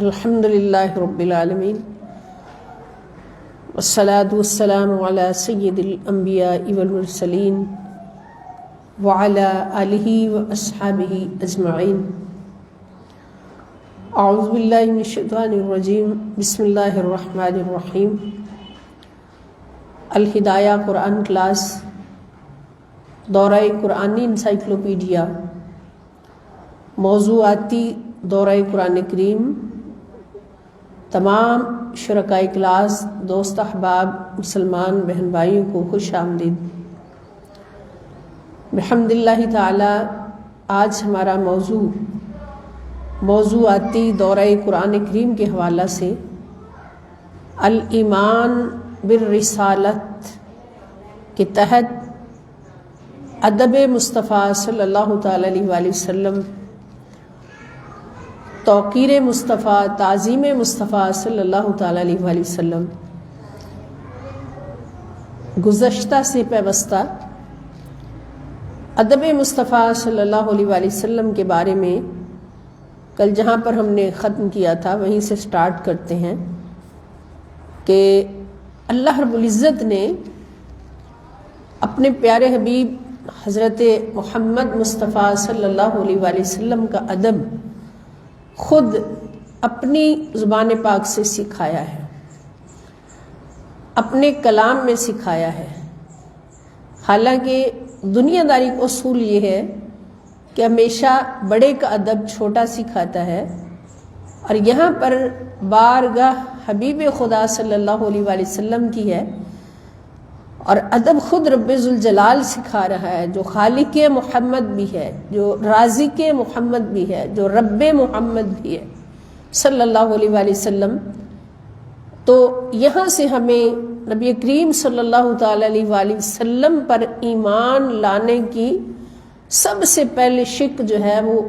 الحمدللہ رب العالمین والصلاة والسلام علی سید الانبیاء والمرسلین وعلی آلہ واصحابہ اجمعین۔ اعوذ باللہ من الشیطان الرجیم، بسم اللہ الرحمن الرحیم۔ الہدایہ قرآن کلاس، دورہ قرآنی انسائکلوپیڈیا، موضوعاتی دورہ قرآن کریم۔ تمام شرکائے کلاس، دوست احباب، مسلمان بہن بھائیوں کو خوش آمدید۔ بحمداللہ تعالی آج ہمارا موضوعاتی دورہ قرآن کریم کے حوالہ سے الایمان بالرسالت کے تحت ادب مصطفیٰ صلی اللہ تعالی علیہ وآلہ وسلم، توقیر مصطفیٰ، تعظیم مصطفیٰ صلی اللہ تعالی علیہ وآلہ وسلم، گزشتہ سے پیوستہ ادب مصطفیٰ صلی اللہ علیہ وآلہ وسلم کے بارے میں کل جہاں پر ہم نے ختم کیا تھا وہیں سے سٹارٹ کرتے ہیں کہ اللہ رب العزت نے اپنے پیارے حبیب حضرت محمد مصطفیٰ صلی اللہ علیہ وآلہ وسلم کا ادب خود اپنی زبان پاک سے سکھایا ہے، اپنے کلام میں سکھایا ہے۔ حالانکہ دنیا داری کا اصول یہ ہے کہ ہمیشہ بڑے کا ادب چھوٹا سکھاتا ہے، اور یہاں پر بارگاہ حبیب خدا صلی اللہ علیہ وآلہ وسلم کی ہے، اور ادب خود رب ذوالجلال سکھا رہا ہے، جو خالق محمد بھی ہے، جو رازق محمد بھی ہے، جو رب محمد بھی ہے صلی اللہ علیہ وآلہ وسلم۔ تو یہاں سے ہمیں نبی کریم صلی اللہ تعالی علیہ وآلہ وسلم پر ایمان لانے کی سب سے پہلے شک جو ہے وہ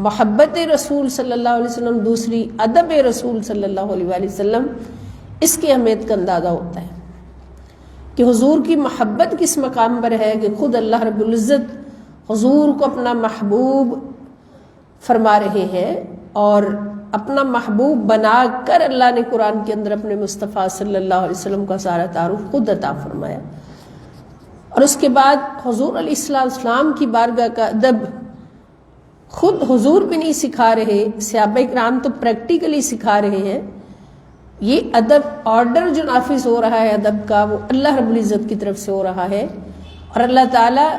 محبت رسول صلی اللہ علیہ وسلم، دوسری ادب رسول صلی اللہ علیہ وآلہ وسلم، اس کی اہمیت کا اندازہ ہوتا ہے کہ حضور کی محبت کس مقام پر ہے کہ خود اللہ رب العزت حضور کو اپنا محبوب فرما رہے ہیں، اور اپنا محبوب بنا کر اللہ نے قرآن کے اندر اپنے مصطفیٰ صلی اللہ علیہ وسلم کا سارا تعارف خود عطا فرمایا۔ اور اس کے بعد حضور علیہ السلام کی بارگاہ کا ادب خود حضور بھی نہیں سکھا رہے، صحابہ کرام تو پریکٹیکلی سکھا رہے ہیں۔ یہ ادب آرڈر جو نافذ ہو رہا ہے ادب کا، وہ اللہ رب العزت کی طرف سے ہو رہا ہے، اور اللہ تعالیٰ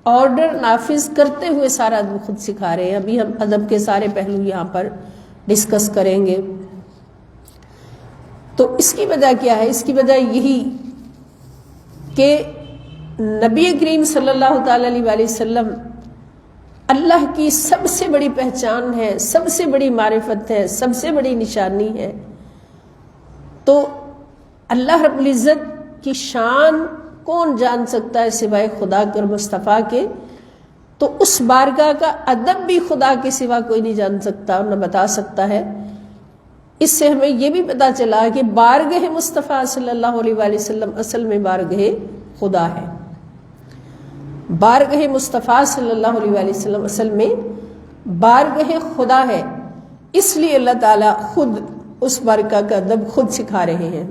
آرڈر نافذ کرتے ہوئے سارا ادب خود سکھا رہے ہیں۔ ابھی ہم ادب کے سارے پہلو یہاں پر ڈسکس کریں گے۔ تو اس کی وجہ کیا ہے؟ اس کی وجہ یہی کہ نبی کریم صلی اللہ تعالی علیہ وآلہ وسلم اللہ کی سب سے بڑی پہچان ہے، سب سے بڑی معرفت ہے، سب سے بڑی نشانی ہے۔ تو اللہ رب العزت کی شان کون جان سکتا ہے سوائے خدا کے اور مصطفیٰ کے؟ تو اس بارگاہ کا ادب بھی خدا کے سوا کوئی نہیں جان سکتا اور نہ بتا سکتا ہے۔ اس سے ہمیں یہ بھی پتا چلا کہ بارگاہ مصطفیٰ صلی اللہ علیہ وآلہ وسلم اصل میں بارگاہ خدا ہے۔ بارگاہ مصطفیٰ صلی اللہ علیہ وآلہ وسلم اصل میں بارگاہ خدا ہے، اس لیے اللہ تعالیٰ خود اس بارگاہ کا ادب خود سکھا رہے ہیں۔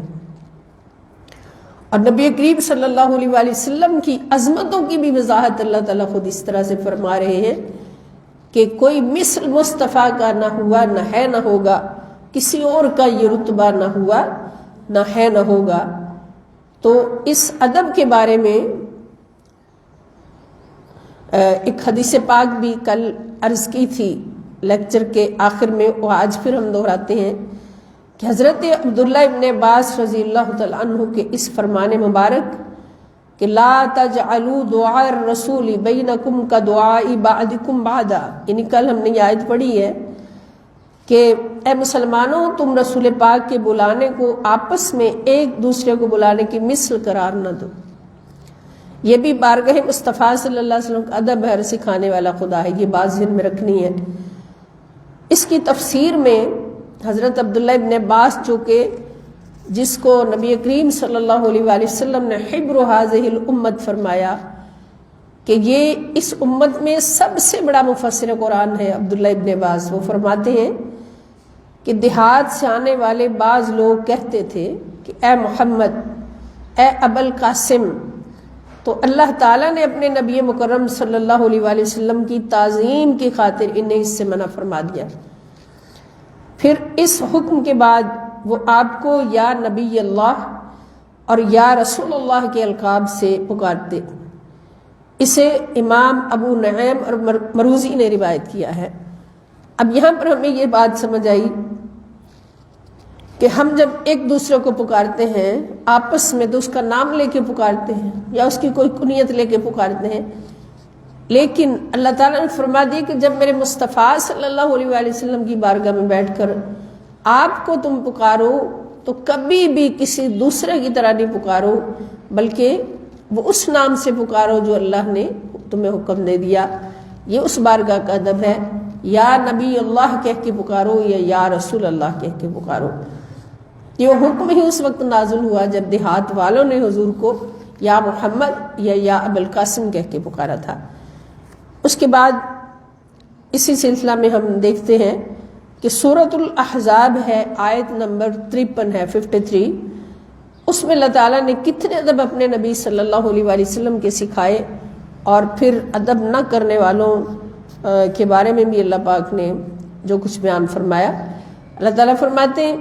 اور نبی کریم صلی اللہ علیہ وآلہ وسلم کی عظمتوں کی بھی وضاحت اللہ تعالیٰ خود اس طرح سے فرما رہے ہیں کہ کوئی مثل مصطفیٰ کا نہ ہوا، نہ ہے، نہ ہوگا، کسی اور کا یہ رتبہ نہ ہوا، نہ ہے، نہ ہوگا۔ تو اس ادب کے بارے میں ایک حدیث پاک بھی کل عرض کی تھی لیکچر کے آخر میں، وہ آج پھر ہم دہراتے ہیں کہ حضرت عبداللہ ابن عباس رضی اللہ تعالیٰ عنہ کے اس فرمان مبارک کہ لا تجعلوا دعاء الرسول بینکم کدعاء بعضکم بعضا، یعنی کل ہم نے یہ آیت پڑھی ہے کہ اے مسلمانوں، تم رسول پاک کے بلانے کو آپس میں ایک دوسرے کو بلانے کی مثل قرار نہ دو۔ یہ بھی بارگاہ مصطفیٰ صلی اللہ علیہ وسلم کا ادب ہے، سکھانے والا خدا ہے، یہ بات ذہن میں رکھنی ہے۔ اس کی تفسیر میں حضرت عبداللہ ابن عباس جو کہ جس کو نبی کریم صلی اللہ علیہ وآلہ وسلم نے حبر هذه الامت فرمایا کہ یہ اس امت میں سب سے بڑا مفسر قرآن ہے عبداللہ ابن عباس. وہ فرماتے ہیں کہ دیہات سے آنے والے بعض لوگ کہتے تھے کہ اے محمد، اے ابوالقاسم، تو اللہ تعالیٰ نے اپنے نبی مکرم صلی اللہ علیہ وآلہ وسلم کی تعظیم کی خاطر انہیں اس سے منع فرما دیا. پھر اس حکم کے بعد وہ آپ کو یا نبی اللہ اور یا رسول اللہ کے القاب سے پکارتے. اسے امام ابو نعیم اور مروزی نے روایت کیا ہے. اب یہاں پر ہمیں یہ بات سمجھ آئی کہ ہم جب ایک دوسرے کو پکارتے ہیں آپس میں تو اس کا نام لے کے پکارتے ہیں یا اس کی کوئی کنیت لے کے پکارتے ہیں، لیکن اللہ تعالیٰ نے فرما دیا کہ جب میرے مصطفیٰ صلی اللہ علیہ وآلہ وسلم کی بارگاہ میں بیٹھ کر آپ کو تم پکارو تو کبھی بھی کسی دوسرے کی طرح نہیں پکارو، بلکہ وہ اس نام سے پکارو جو اللہ نے تمہیں حکم دے دیا. یہ اس بارگاہ کا ادب ہے. یا نبی اللہ کہہ کے پکارو یا رسول اللہ کہہ کے پکارو. یہ حکم ہی اس وقت نازل ہوا جب دیہات والوں نے حضور کو یا محمد یا ابوالقاسم کہہ کے پکارا تھا. اس کے بعد اسی سلسلہ میں ہم دیکھتے ہیں کہ سورۃ الاحزاب ہے، آیت نمبر 53 ہے 53. اس میں اللہ تعالیٰ نے کتنے ادب اپنے نبی صلی اللہ علیہ وآلہ وسلم کے سکھائے، اور پھر ادب نہ کرنے والوں کے بارے میں بھی اللہ پاک نے جو کچھ بیان فرمایا. اللہ تعالیٰ فرماتے ہیں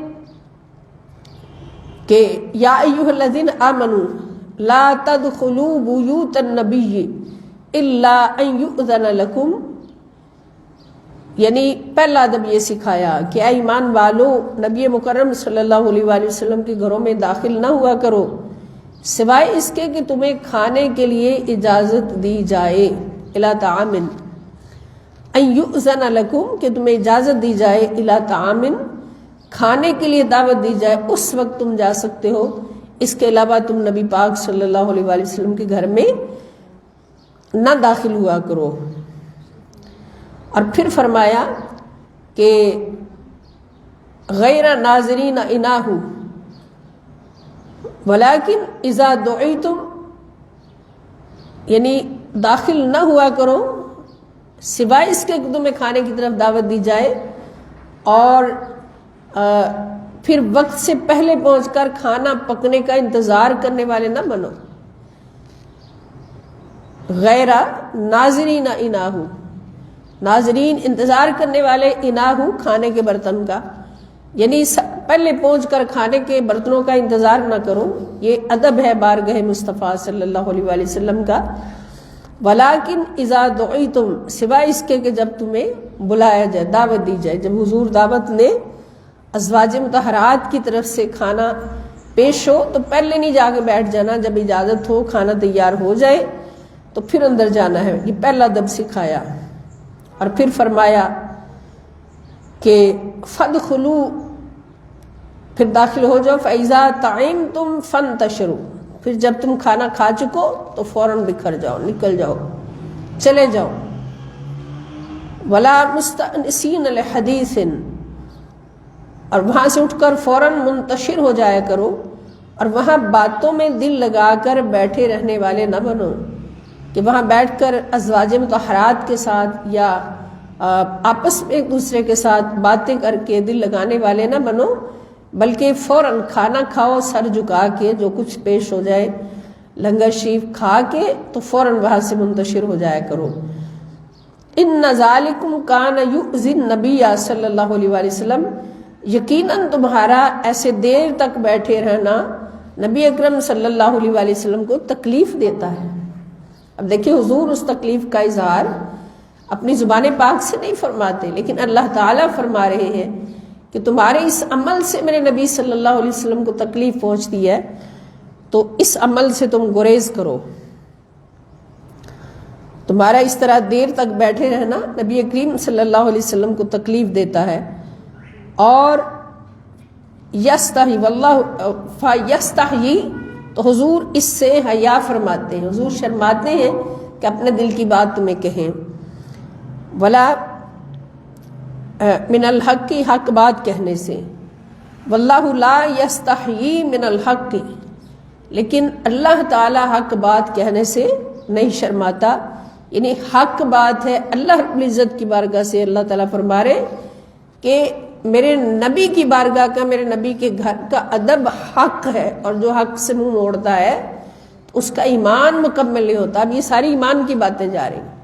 کہ یا ایھا الذین آمنوا لا تدخلوا بیوت النبی الا ان یؤذن لکم. یعنی پہلا ادب یہ سکھایا کہ اے ایمان والو، نبی مکرم صلی اللہ علیہ وآلہ وسلم کے گھروں میں داخل نہ ہوا کرو سوائے اس کے کہ تمہیں کھانے کے لیے اجازت دی جائے. الی طعام ان یؤذن لکم، کہ تمہیں اجازت دی جائے، الی طعام، کھانے کے لیے دعوت دی جائے، اس وقت تم جا سکتے ہو. اس کے علاوہ تم نبی پاک صلی اللہ علیہ وآلہ وسلم کے گھر میں نہ داخل ہوا کرو. اور پھر فرمایا کہ غیر ناظرین اناہ ولیکن اذا دعیتم، یعنی داخل نہ ہوا کرو سوائے اس کے کہ تمہیں کھانے کی طرف دعوت دی جائے، اور پھر وقت سے پہلے پہنچ کر کھانا پکنے کا انتظار کرنے والے نہ بنو. غیر ناظرین اناہ، ناظرین انتظار کرنے والے، اناہ کھانے کے برتن کا، یعنی پہلے پہنچ کر کھانے کے برتنوں کا انتظار نہ کرو. یہ ادب ہے بارگاہ مصطفیٰ صلی اللہ علیہ وآلہ وسلم کا. ولیکن اذا دعیتم، سوائے اس کے کہ جب تمہیں بلایا جائے، دعوت دی جائے. جب حضور دعوت نے ازواج مطہرات کی طرف سے کھانا پیش ہو تو پہلے نہیں جا کے بیٹھ جانا، جب اجازت ہو کھانا تیار ہو جائے تو پھر اندر جانا ہے. یہ پہلا ادب سکھایا. اور پھر فرمایا کہ فادخلوا، پھر داخل ہو جاؤ. فاذا طعمتم فانتشروا، پھر جب تم کھانا کھا چکو تو فوراً بکھر جاؤ، نکل جاؤ، چلے جاؤ. ولا مستأنسین لحدیث، اور وہاں سے اٹھ کر فوراً منتشر ہو جایا کرو، اور وہاں باتوں میں دل لگا کر بیٹھے رہنے والے نہ بنو کہ وہاں بیٹھ کر ازواج مطہرات کے ساتھ یا آپس میں ایک دوسرے کے ساتھ باتیں کر کے دل لگانے والے نہ بنو، بلکہ فوراً کھانا کھاؤ سر جھکا کے، جو کچھ پیش ہو جائے لنگر شریف کھا کے تو فوراً وہاں سے منتشر ہو جایا کرو. ان ذالکم کان یؤذی النبی صلی اللہ علیہ وآلہ وسلم، یقیناً تمہارا ایسے دیر تک بیٹھے رہنا نبی اکرم صلی اللہ علیہ وآلہ وسلم کو تکلیف دیتا ہے. اب دیکھیں حضور اس تکلیف کا اظہار اپنی زبان پاک سے نہیں فرماتے، لیکن اللہ تعالیٰ فرما رہے ہیں کہ تمہارے اس عمل سے میرے نبی صلی اللہ علیہ وسلم کو تکلیف پہنچتی ہے، تو اس عمل سے تم گریز کرو. تمہارا اس طرح دیر تک بیٹھے رہنا نبی کریم صلی اللہ علیہ وسلم کو تکلیف دیتا ہے. اور یستحی واللہ فیستحیی، تو حضور اس سے حیا فرماتے ہیں، حضور شرماتے ہیں کہ اپنے دل کی بات تمہیں کہیں. ولا من الحق، کی حق بات کہنے سے. واللہ لا یستحیی من الحق، لیکن اللہ تعالی حق بات کہنے سے نہیں شرماتا. یعنی حق بات ہے اللہ رب العزت کی بارگاہ سے اللہ تعالیٰ فرما رہے کہ میرے نبی کی بارگاہ کا، میرے نبی کے گھر کا ادب حق ہے، اور جو حق سے منہ موڑتا ہے اس کا ایمان مکمل نہیں ہوتا۔ اب یہ ساری ایمان کی باتیں جا رہی ہیں،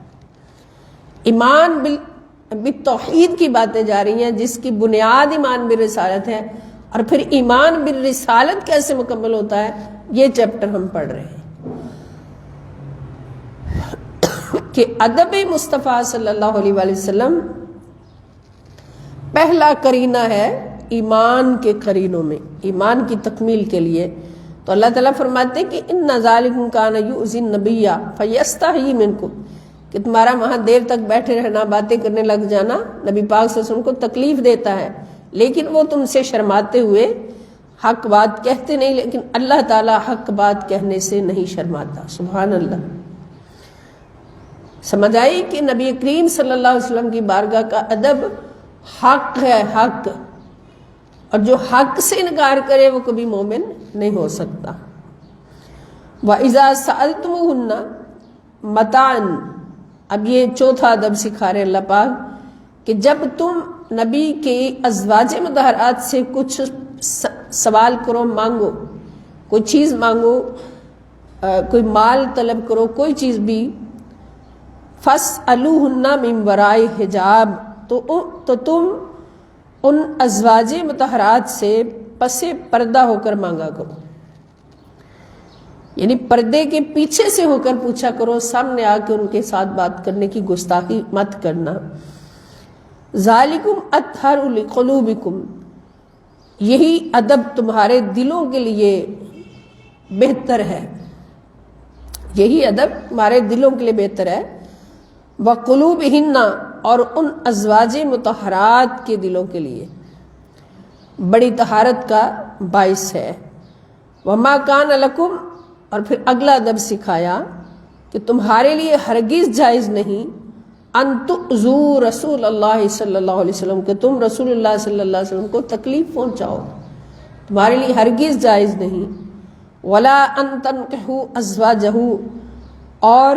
ایمان بالتوحید کی باتیں جا رہی ہیں، جس کی بنیاد ایمان بالرسالت ہے، اور پھر ایمان بالرسالت کیسے مکمل ہوتا ہے یہ چیپٹر ہم پڑھ رہے ہیں کہ ادب مصطفیٰ صلی اللہ علیہ وآلہ وسلم پہلا قرینہ ہے ایمان کے قرینوں میں، ایمان کی تکمیل کے لیے۔ تو اللہ تعالیٰ فرماتے ہیں کہ ان ذالکم کان یؤذی النبی فیستحیی منکم، کہ تمہارا وہاں دیر تک بیٹھے رہنا، باتیں کرنے لگ جانا نبی پاک صلی اللہ علیہ وسلم کو تکلیف دیتا ہے، لیکن وہ تم سے شرماتے ہوئے حق بات کہتے نہیں، لیکن اللہ تعالیٰ حق بات کہنے سے نہیں شرماتا۔ سبحان اللہ۔ سمجھ آئی کہ نبی کریم صلی اللہ علیہ وسلم کی بارگاہ کا ادب حق ہے، حق، اور جو حق سے انکار کرے وہ کبھی مومن نہیں ہو سکتا۔ وَإِذَا سَأَلْتُمُوهُنَّ مَتَاعًا، اب یہ چوتھا ادب سکھا رہے اللہ پاک کہ جب تم نبی کے ازواج مطہرات سے کچھ سوال کرو، مانگو، کوئی چیز مانگو، کوئی مال طلب کرو، کوئی چیز بھی، فَاسْأَلُوهُنَّ مِنْ وَرَاءِ حِجَاب، تو تم ان ازواج مطہرات سے پس پردہ ہو کر مانگا کرو، یعنی پردے کے پیچھے سے ہو کر پوچھا کرو، سامنے آ کے ان کے ساتھ بات کرنے کی گستاخی مت کرنا۔ ذالکم اطہر لقلوبکم، یہی ادب تمہارے دلوں کے لیے بہتر ہے، یہی ادب تمہارے دلوں کے لیے بہتر ہے۔ وقلوبہن، اور ان ازواج مطہرات کے دلوں کے لیے بڑی طہارت کا باعث ہے۔ وما کان لکم، اور پھر اگلا ادب سکھایا کہ تمہارے لیے ہرگز جائز نہیں ان تؤذوا رسول اللہ صلی اللہ علیہ وسلم، کہ تم رسول اللہ صلی اللہ علیہ وسلم کو تکلیف پہنچاؤ، تمہارے لیے ہرگز جائز نہیں۔ ولا ان تنکحوا ازواجہ، اور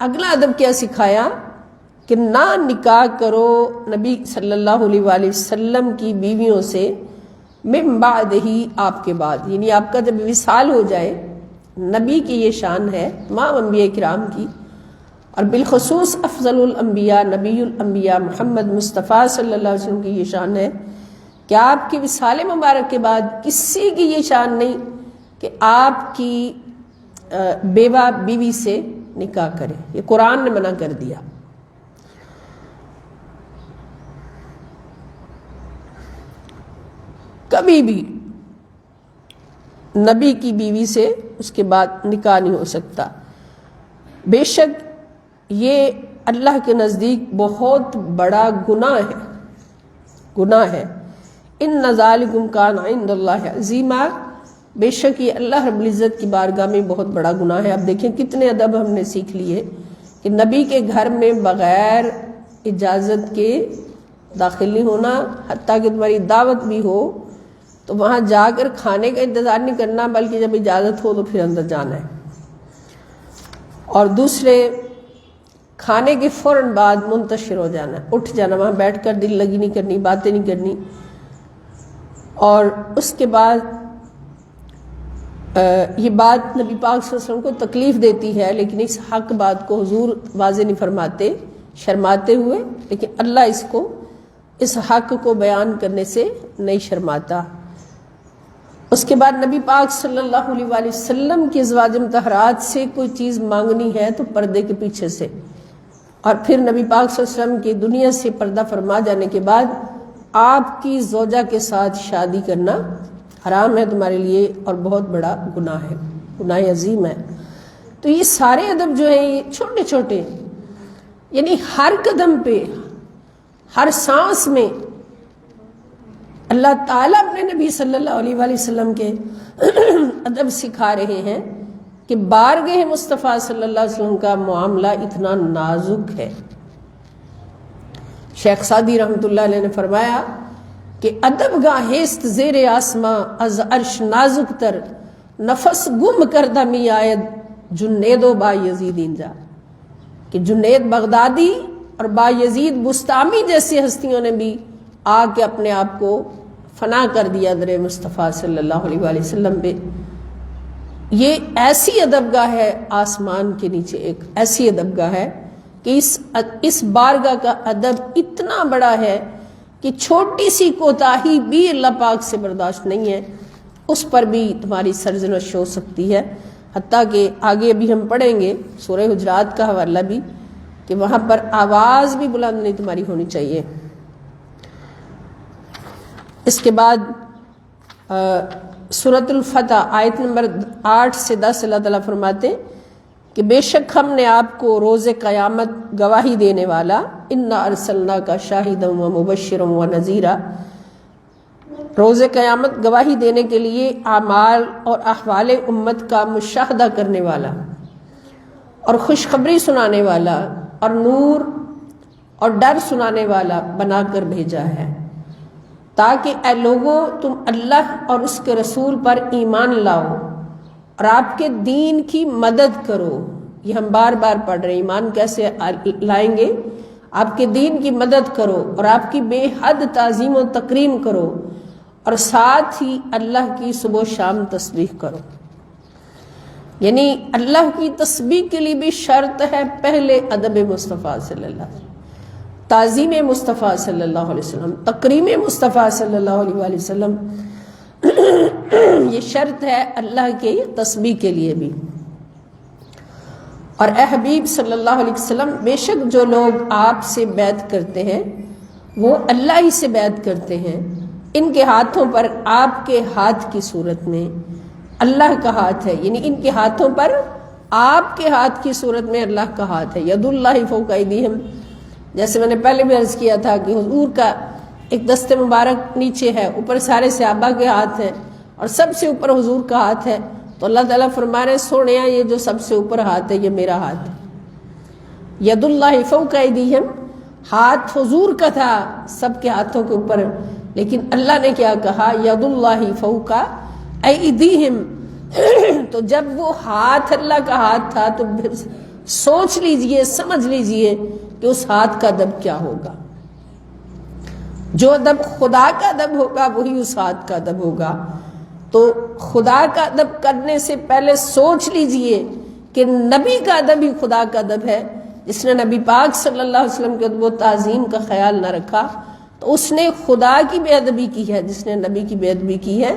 اگلا ادب کیا سکھایا کہ نہ نکاح کرو نبی صلی اللہ علیہ وآلہ وسلم کی بیویوں سے من بعد ہی، آپ کے بعد، یعنی آپ کا جب وصال ہو جائے۔ نبی کی یہ شان ہے، تمام انبیاء کرام کی، اور بالخصوص افضل الانبیاء نبی الانبیاء محمد مصطفیٰ صلی اللہ علیہ وسلم کی یہ شان ہے کہ آپ کے وصال مبارک کے بعد کسی کی یہ شان نہیں کہ آپ کی بیوہ بیوی سے نکاح کرے، یہ قرآن نے منع کر دیا۔ کبھی بھی نبی کی بیوی سے اس کے بعد نکاح نہیں ہو سکتا، بے شک یہ اللہ کے نزدیک بہت بڑا گناہ ہے، گناہ ہے۔ ان ذالکم کان عند اللہ عظیما، بے شک یہ اللہ رب العزت کی بارگاہ میں بہت بڑا گناہ ہے۔ اب دیکھیں کتنے ادب ہم نے سیکھ لیے کہ نبی کے گھر میں بغیر اجازت کے داخل نہیں ہونا، حتیٰ کہ تمہاری دعوت بھی ہو تو وہاں جا کر کھانے کا انتظار نہیں کرنا، بلکہ جب اجازت ہو تو پھر اندر جانا ہے۔ اور دوسرے، کھانے کے فوراً بعد منتشر ہو جانا ہے، اٹھ جانا، وہاں بیٹھ کر دل لگی نہیں کرنی، باتیں نہیں کرنی۔ اور اس کے بعد یہ بات نبی پاک صلی اللہ علیہ وسلم کو تکلیف دیتی ہے، لیکن اس حق بات کو حضور واضح نہیں فرماتے، شرماتے ہوئے، لیکن اللہ اس حق کو بیان کرنے سے نہیں شرماتا۔ اس کے بعد نبی پاک صلی اللہ علیہ وآلہ وسلم کی ازواج مطہرات سے کوئی چیز مانگنی ہے تو پردے کے پیچھے سے، اور پھر نبی پاک صلی اللہ علیہ وسلم کی دنیا سے پردہ فرما جانے کے بعد آپ کی زوجہ کے ساتھ شادی کرنا حرام ہے تمہارے لیے، اور بہت بڑا گناہ ہے، گناہ عظیم ہے۔ تو یہ سارے ادب جو ہیں یہ چھوٹے چھوٹے، یعنی ہر قدم پہ، ہر سانس میں اللہ تعالیٰ اپنے نبی صلی اللہ علیہ وآلہ وسلم کے ادب سکھا رہے ہیں کہ بارگاہ مصطفیٰ صلی اللہ علیہ وسلم کا معاملہ اتنا نازک ہے۔ شیخ سعدی رحمۃ اللہ علیہ نے فرمایا کہ ادب گاہست زیر آسماں از عرش نازک تر، نفس گم کردہ می آید جنید و با یزید اینجا، کہ جنید بغدادی اور بایزید بستامی جیسی ہستیوں نے بھی آ کے اپنے آپ کو فنا کر دیا در مصطفیٰ صلی اللہ علیہ وآلہ وسلم پہ۔ یہ ایسی ادبگاہ ہے آسمان کے نیچے، ایک ایسی ادبگاہ ہے کہ اس بارگاہ کا ادب اتنا بڑا ہے کہ چھوٹی سی کوتاہی بھی اللہ پاک سے برداشت نہیں ہے، اس پر بھی تمہاری سرزنش ہو سکتی ہے۔ حتیٰ کہ آگے ابھی ہم پڑھیں گے سورہ حجرات کا حوالہ بھی، کہ وہاں پر آواز بھی بلند نہیں تمہاری ہونی چاہیے۔ اس کے بعد سورۃ الفتح آیت نمبر 8 سے 10 اللہ تعالیٰ فرماتے ہیں کہ بے شک ہم نے آپ کو روز قیامت گواہی دینے والا، انا ارسلناک شاہدا و مبشرا و نذیرا، روز قیامت گواہی دینے کے لیے اعمال اور احوال امت کا مشاہدہ کرنے والا اور خوشخبری سنانے والا اور نور اور ڈر سنانے والا بنا کر بھیجا ہے، تاکہ اے لوگوں تم اللہ اور اس کے رسول پر ایمان لاؤ اور آپ کے دین کی مدد کرو۔ یہ ہم بار بار پڑھ رہے ہیں، ایمان کیسے لائیں گے؟ آپ کے دین کی مدد کرو اور آپ کی بے حد تعظیم و تکریم کرو، اور ساتھ ہی اللہ کی صبح و شام تسبیح کرو۔ یعنی اللہ کی تسبیح کے لیے بھی شرط ہے پہلے ادب مصطفیٰ صلی اللہ علیہ وسلم، تعظیم مصطفیٰ صلی اللہ علیہ وسلم، تکریم مصطفیٰ صلی اللہ علیہ وآلہ وسلم، یہ شرط ہے اللہ کی تسبیح کے لیے بھی۔ اور اے حبیب صلی اللہ علیہ وسلم، بے شک جو لوگ آپ سے بیعت کرتے ہیں وہ اللہ ہی سے بیعت کرتے ہیں، ان کے ہاتھوں پر آپ کے ہاتھ کی صورت میں اللہ کا ہاتھ ہے، یعنی ان کے ہاتھوں پر آپ کے ہاتھ کی صورت میں اللہ کا ہاتھ ہے۔ ید اللہ فوق ایدیہم، جیسے میں نے پہلے بھی عرض کیا تھا کہ حضور کا ایک دست مبارک نیچے ہے، اوپر سارے صحابہ کے ہاتھ ہیں اور سب سے اوپر حضور کا ہاتھ ہے، تو اللہ تعالیٰ فرما رہے ہیں سونیا یہ جو سب سے اوپر ہاتھ ہے یہ میرا ہاتھ ہے۔ ید اللہ فوق ایدیہم، ہاتھ حضور کا تھا سب کے ہاتھوں کے اوپر، لیکن اللہ نے کیا کہا؟ ید اللہ فوق ایدیہم۔ تو جب وہ ہاتھ اللہ کا ہاتھ تھا تو پھر سوچ لیجئے، سمجھ لیجئے کہ اس ہاتھ کا ادب کیا ہوگا۔ جو ادب خدا کا ادب ہوگا وہی اس ہاتھ کا ادب ہوگا۔ تو خدا کا ادب کرنے سے پہلے سوچ لیجئے کہ نبی کا ادب ہی خدا کا ادب ہے۔ جس نے نبی پاک صلی اللہ علیہ وسلم کے ادب و تعظیم کا خیال نہ رکھا تو اس نے خدا کی بے ادبی کی ہے، جس نے نبی کی بے ادبی کی ہے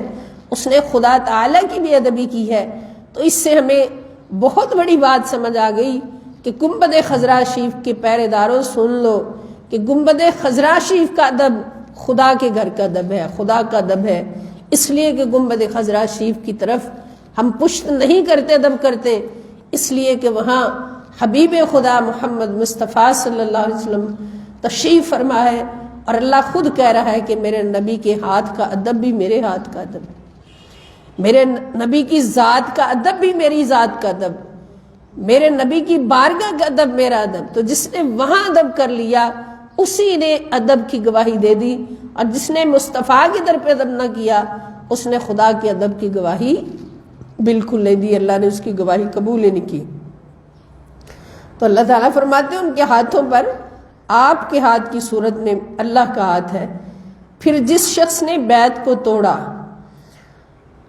اس نے خدا تعالیٰ کی بے ادبی کی ہے۔ تو اس سے ہمیں بہت بڑی بات سمجھ آ گئی کہ گنبد خضرا شریف کے پہرے داروں سن لو کہ گنبد خضرا شریف کا ادب خدا کے گھر کا ادب ہے، خدا کا ادب ہے، اس لیے کہ گنبد خضرا شریف کی طرف ہم پشت نہیں کرتے، ادب کرتے، اس لیے کہ وہاں حبیب خدا محمد مصطفیٰ صلی اللہ علیہ وسلم تشریف فرما ہے، اور اللہ خود کہہ رہا ہے کہ میرے نبی کے ہاتھ کا ادب بھی میرے ہاتھ کا ادب ہے، میرے نبی کی ذات کا ادب بھی میری ذات کا ادب، میرے نبی کی بارگاہ کا ادب میرا ادب۔ تو جس نے وہاں ادب کر لیا اسی نے ادب کی گواہی دے دی، اور جس نے مصطفیٰ کی در پہ ادب نہ کیا اس نے خدا کے ادب کی گواہی بالکل نہیں دی، اللہ نے اس کی گواہی قبول ہی نہیں کی۔ تو اللہ تعالیٰ فرماتے ہیں ان کے ہاتھوں پر آپ کے ہاتھ کی صورت میں اللہ کا ہاتھ ہے۔ پھر جس شخص نے بیعت کو توڑا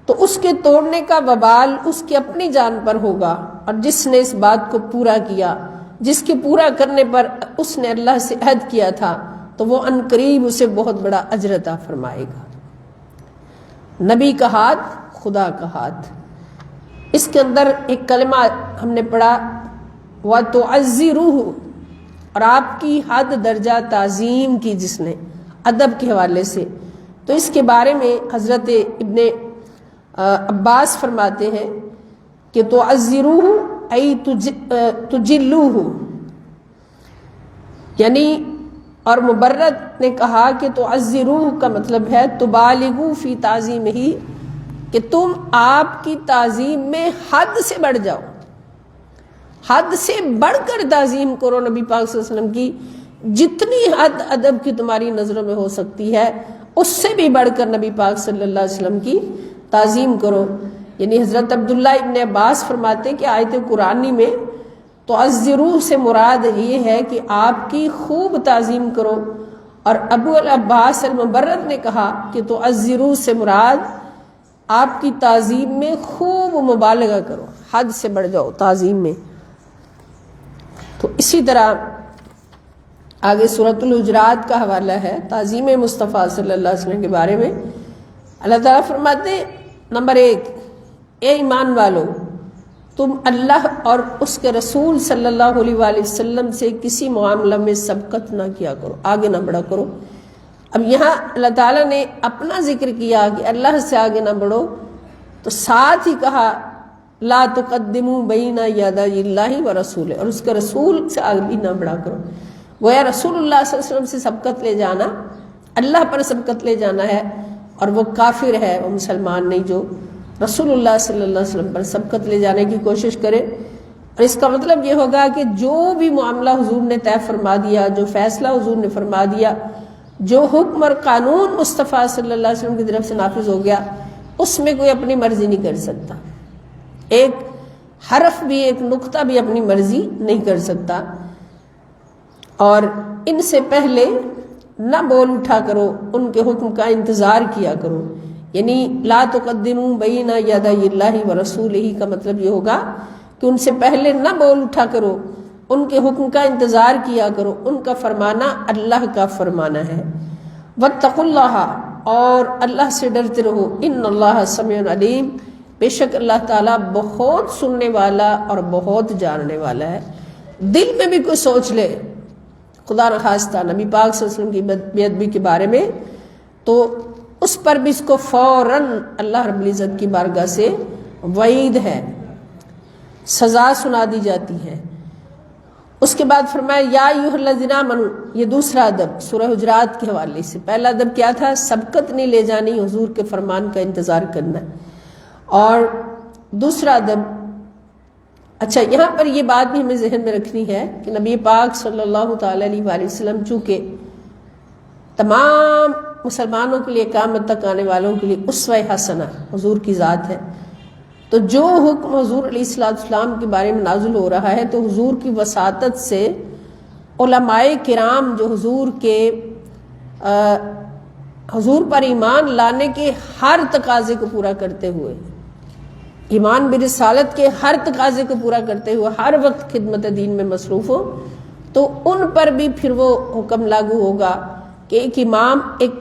تو اس کے توڑنے کا وبال اس کی اپنی جان پر ہوگا، اور جس نے اس بات کو پورا کیا جس کے پورا کرنے پر اس نے اللہ سے عہد کیا تھا تو وہ عنقریب اسے بہت بڑا اجر عطا فرمائے گا۔ نبی کا ہاتھ، خدا کا ہاتھ، اس کے اندر ایک کلمہ ہم نے پڑھا وَتُعَزِّرُهُ، اور آپ کی حد درجہ تعظیم کی جس نے ادب کے حوالے سے، تو اس کے بارے میں حضرت ابن عباس فرماتے ہیں کہ تُعَزِّرُوهُ ای تجلوہ، یعنی، اور مبرد نے کہا کہ تُعَزِّرُوهُ کا مطلب ہے تُبَالِغُوا فی تعظیمہ، کہ تم آپ کی تعظیم میں حد سے بڑھ جاؤ، حد سے بڑھ کر تعظیم کرو نبی پاک صلی اللہ علیہ وسلم کی، جتنی حد ادب کی تمہاری نظروں میں ہو سکتی ہے اس سے بھی بڑھ کر نبی پاک صلی اللہ علیہ وسلم کی تعظیم کرو۔ یعنی حضرت عبداللہ ابن عباس فرماتے ہیں کہ آیت قرآنی میں تو عزرو سے مراد یہ ہے کہ آپ کی خوب تعظیم کرو، اور ابو العباس المبرد نے کہا کہ تو عزرو سے مراد آپ کی تعظیم میں خوب مبالغہ کرو، حد سے بڑھ جاؤ تعظیم میں۔ تو اسی طرح آگے سورۃ الحجرات کا حوالہ ہے تعظیم مصطفیٰ صلی اللہ علیہ وسلم کے بارے میں۔ اللہ تعالیٰ فرماتے ہیں نمبر 1، اے ایمان والو، تم اللہ اور اس کے رسول صلی اللہ علیہ وآلہ وسلم سے کسی معاملہ میں سبقت نہ کیا کرو، آگے نہ بڑھا کرو۔ اب یہاں اللہ تعالیٰ نے اپنا ذکر کیا کہ اللہ سے آگے نہ بڑھو، تو ساتھ ہی کہا لا تقدموا بین یدی اللہ ورسولہ، اور اس کے رسول سے آگے بھی نہ بڑھا کرو۔ گویا رسول اللہ صلی اللہ علیہ وسلم سے سبقت لے جانا، اللہ پر سبقت لے جانا ہے، اور وہ کافر ہے، وہ مسلمان نہیں جو رسول اللہ صلی اللہ علیہ وسلم پر سبقت لے جانے کی کوشش کرے۔ اور اس کا مطلب یہ ہوگا کہ جو بھی معاملہ حضور نے طے فرما دیا، جو فیصلہ حضور نے فرما دیا، جو حکم اور قانون مصطفیٰ صلی اللہ علیہ وسلم کی طرف سے نافذ ہو گیا، اس میں کوئی اپنی مرضی نہیں کر سکتا، ایک حرف بھی، ایک نقطہ بھی اپنی مرضی نہیں کر سکتا۔ اور ان سے پہلے نہ بول اٹھا کرو، ان کے حکم کا انتظار کیا کرو، یعنی لا تقدموا بین یدی اللہ ورسولہ کا مطلب یہ ہوگا کہ ان سے پہلے نہ بول اٹھا کرو، ان کے حکم کا انتظار کیا کرو، ان کا فرمانا اللہ کا فرمانا ہے۔ واتقوا اللہ، اور اللہ سے ڈرتے رہو، ان اللہ سمیع علیم، بے شک اللہ تعالیٰ بہت سننے والا اور بہت جاننے والا ہے۔ دل میں بھی کوئی سوچ لے خدا نخواستہ نبی پاک صلی اللہ علیہ وسلم کی بے ادبی کے بارے میں، تو اس پر بھی اس کو فوراً اللہ رب العزت کی بارگاہ سے وعید ہے، سزا سنا دی جاتی ہے۔ اس کے بعد فرمایا یا ایھا الذین آمنوا، یہ دوسرا ادب سورہ حجرات کے حوالے سے۔ پہلا ادب کیا تھا؟ سبقت نہیں لے جانی، حضور کے فرمان کا انتظار کرنا۔ اور دوسرا ادب، اچھا یہاں پر یہ بات بھی ہمیں ذہن میں رکھنی ہے کہ نبی پاک صلی اللہ تعالی علیہ وآلہ وسلم چونکہ تمام مسلمانوں کے لیے قیامت تک آنے والوں کے لیے اسوہ حسنہ حضور کی ذات ہے، تو جو حکم حضور علیہ السلام کے بارے میں نازل ہو رہا ہے، تو حضور کی وساطت سے علماء کرام جو حضور پر ایمان لانے کے ہر تقاضے کو پورا کرتے ہوئے، ایمان برسالت کے ہر تقاضے کو پورا کرتے ہوئے ہر وقت خدمت دین میں مصروف ہو، تو ان پر بھی پھر وہ حکم لاگو ہوگا کہ ایک امام، ایک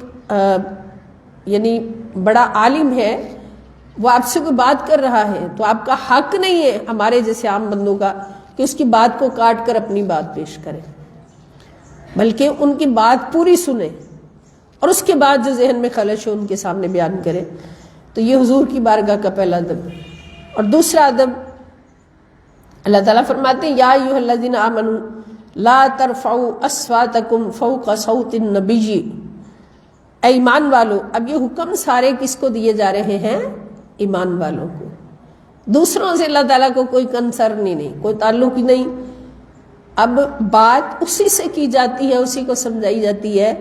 یعنی بڑا عالم ہے، وہ آپ سے کوئی بات کر رہا ہے، تو آپ کا حق نہیں ہے ہمارے جیسے عام بندوں کا کہ اس کی بات کو کاٹ کر اپنی بات پیش کرے، بلکہ ان کی بات پوری سنیں اور اس کے بعد جو ذہن میں خلش ہو ان کے سامنے بیان کرے۔ تو یہ حضور کی بارگاہ کا پہلا ادب۔ اور دوسرا ادب اللہ تعالیٰ فرماتے ہیں یا ایھا الذین آمنوا لا ترفعوا اصواتکم فوق صوت النبی، اے ایمان والو۔ اب یہ حکم سارے کس کو دیے جا رہے ہیں؟ ایمان والوں کو۔ دوسروں سے اللہ تعالیٰ کو کوئی کنسرن ہی نہیں، کوئی تعلق ہی نہیں۔ اب بات اسی سے کی جاتی ہے، اسی کو سمجھائی جاتی ہے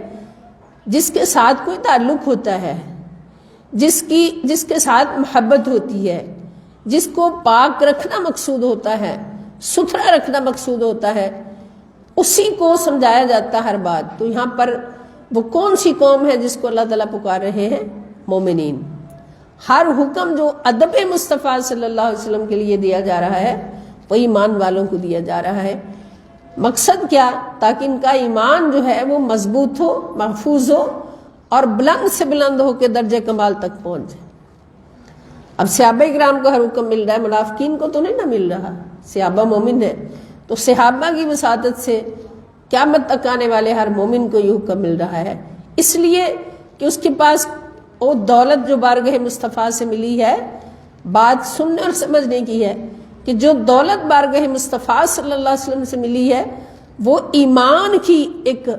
جس کے ساتھ کوئی تعلق ہوتا ہے، جس کے ساتھ محبت ہوتی ہے، جس کو پاک رکھنا مقصود ہوتا ہے، ستھرا رکھنا مقصود ہوتا ہے، اسی کو سمجھایا جاتا ہے ہر بات۔ تو یہاں پر وہ کون سی قوم ہے جس کو اللہ تعالیٰ پکار رہے ہیں؟ مومنین۔ ہر حکم جو ادب مصطفیٰ صلی اللہ علیہ وسلم کے لیے دیا جا رہا ہے وہ ایمان والوں کو دیا جا رہا ہے۔ مقصد کیا؟ تاکہ ان کا ایمان جو ہے وہ مضبوط ہو، محفوظ ہو، اور بلند سے بلند ہو کے درجہ کمال تک پہنچ جائے۔ اب صحابہ کرام کو ہر حکم مل رہا ہے، منافقین کو تو نہیں نہ مل رہا، صحابہ مومن ہے، تو صحابہ کی وساطت سے قیامت تک آنے والے ہر مومن کو یہ حکم مل رہا ہے، اس لیے کہ اس کے پاس وہ دولت جو بارگاہ مصطفیٰ سے ملی ہے، بات سننے اور سمجھنے کی ہے کہ جو دولت بارگاہ مصطفیٰ صلی اللہ علیہ وسلم سے ملی ہے وہ ایمان کی ایک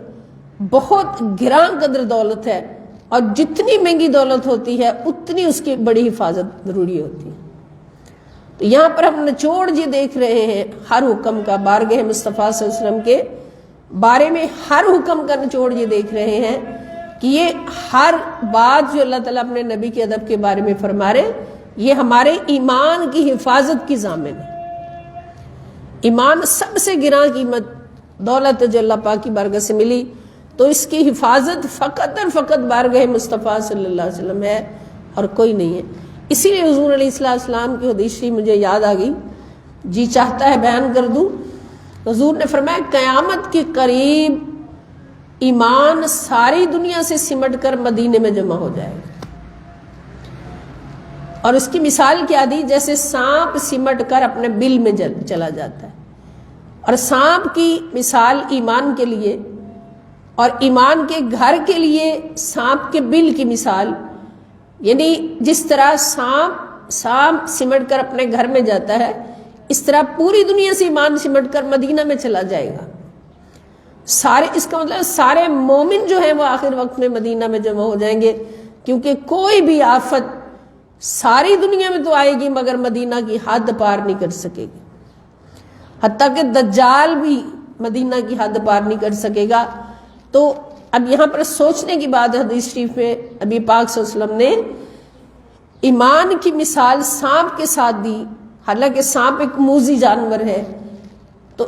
بہت گراں قدر دولت ہے، اور جتنی مہنگی دولت ہوتی ہے اتنی اس کی بڑی حفاظت ضروری ہوتی ہے۔ تو یہاں پر ہم نچوڑ یہ دیکھ رہے ہیں ہر حکم کا، بارگاہ مصطفیٰ صلی اللہ علیہ وسلم کے بارے میں ہر حکم کا نچوڑ یہ دیکھ رہے ہیں کہ یہ ہر بات جو اللہ تعالیٰ اپنے نبی کے ادب کے بارے میں فرما رہے، یہ ہمارے ایمان کی حفاظت کی ضامن ہے۔ ایمان سب سے گراں قیمت دولت جو اللہ پاک کی بارگاہ سے ملی، تو اس کی حفاظت فقط اور فقط بارگاہ مصطفیٰ صلی اللہ علیہ وسلم ہے اور کوئی نہیں ہے۔ اسی لیے حضور علیہ السلام کی حدیث شریف مجھے یاد آ گئی، جی چاہتا ہے بیان کر دوں۔ حضور نے فرمایا قیامت کے قریب ایمان ساری دنیا سے سمٹ کر مدینے میں جمع ہو جائے گا، اور اس کی مثال کیا دی؟ جیسے سانپ سمٹ کر اپنے بل میں چلا جاتا ہے، اور سانپ کی مثال ایمان کے لیے، اور ایمان کے گھر کے لیے سانپ کے بل کی مثال، یعنی جس طرح سانپ سمٹ کر اپنے گھر میں جاتا ہے، اس طرح پوری دنیا سے ایمان سمٹ کر مدینہ میں چلا جائے گا۔ اس کا مطلب سارے مومن جو ہیں وہ آخر وقت میں مدینہ میں جمع ہو جائیں گے، کیونکہ کوئی بھی آفت ساری دنیا میں تو آئے گی مگر مدینہ کی حد پار نہیں کر سکے گی، حتیٰ کہ دجال بھی مدینہ کی حد پار نہیں کر سکے گا۔ تو اب یہاں پر سوچنے کی بات ہے، حدیث شریف میں نبی پاک صلی اللہ علیہ وسلم نے ایمان کی مثال سانپ کے ساتھ دی، حالانکہ سانپ ایک موذی جانور ہے، تو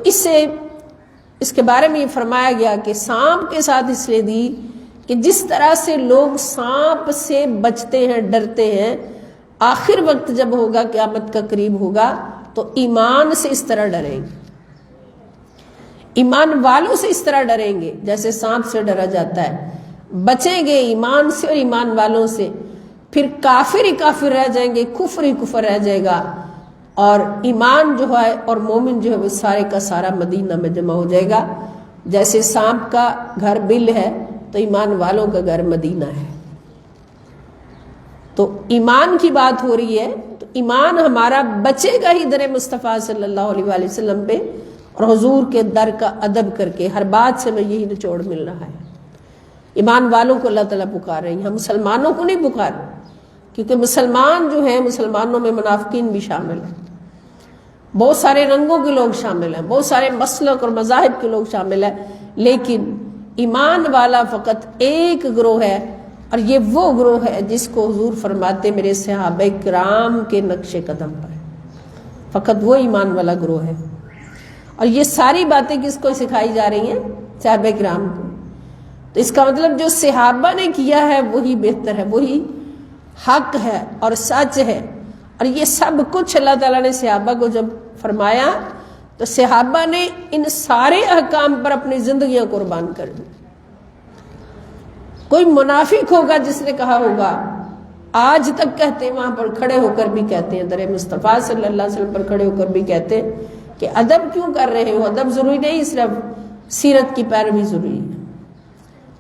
اس کے بارے میں یہ فرمایا گیا کہ سانپ کے ساتھ اس لیے دی کہ جس طرح سے لوگ سانپ سے بچتے ہیں، ڈرتے ہیں، آخر وقت جب ہوگا، قیامت کا قریب ہوگا، تو ایمان سے اس طرح ڈریں گے، ایمان والوں سے اس طرح ڈریں گے جیسے سانپ سے ڈرا جاتا ہے، بچیں گے ایمان سے اور ایمان والوں سے، پھر کافر ہی کافر رہ جائیں گے، کفر ہی کفر رہ جائے گا، اور ایمان جو ہے اور مومن جو ہے وہ سارے کا سارا مدینہ میں جمع ہو جائے گا۔ جیسے سانپ کا گھر بل ہے تو ایمان والوں کا گھر مدینہ ہے۔ تو ایمان کی بات ہو رہی ہے، تو ایمان ہمارا بچے گا ہی در مصطفیٰ صلی اللہ علیہ وآلہ وسلم پہ، اور حضور کے در کا ادب کر کے۔ ہر بات سے میں یہی نچوڑ مل رہا ہے، ایمان والوں کو اللہ تعالیٰ پکار رہے ہیں، ہم مسلمانوں کو نہیں پکار رہے، کیونکہ مسلمان جو ہیں، مسلمانوں میں منافقین بھی شامل ہیں، بہت سارے رنگوں کے لوگ شامل ہیں، بہت سارے مسلک اور مذاہب کے لوگ شامل ہیں، لیکن ایمان والا فقط ایک گروہ ہے، اور یہ وہ گروہ ہے جس کو حضور فرماتے میرے صحابہ کرام کے نقش قدم پر ہے، فقط وہ ایمان والا گروہ ہے۔ اور یہ ساری باتیں کس کو سکھائی جا رہی ہیں؟ صحابہ کرام کو۔ تو اس کا مطلب جو صحابہ نے کیا ہے وہی بہتر ہے، وہی حق ہے اور سچ ہے، اور یہ سب کچھ اللہ تعالیٰ نے صحابہ کو جب فرمایا تو صحابہ نے ان سارے احکام پر اپنی زندگیاں قربان کر دی۔ کوئی منافق ہوگا جس نے کہا ہوگا، آج تک کہتے ہیں، وہاں پر کھڑے ہو کر بھی کہتے ہیں، در مصطفیٰ صلی اللہ علیہ وسلم پر کھڑے ہو کر بھی کہتے ہیں کہ ادب کیوں کر رہے ہو؟ ادب ضروری نہیں، صرف سیرت کی پیروی ضروری ہے،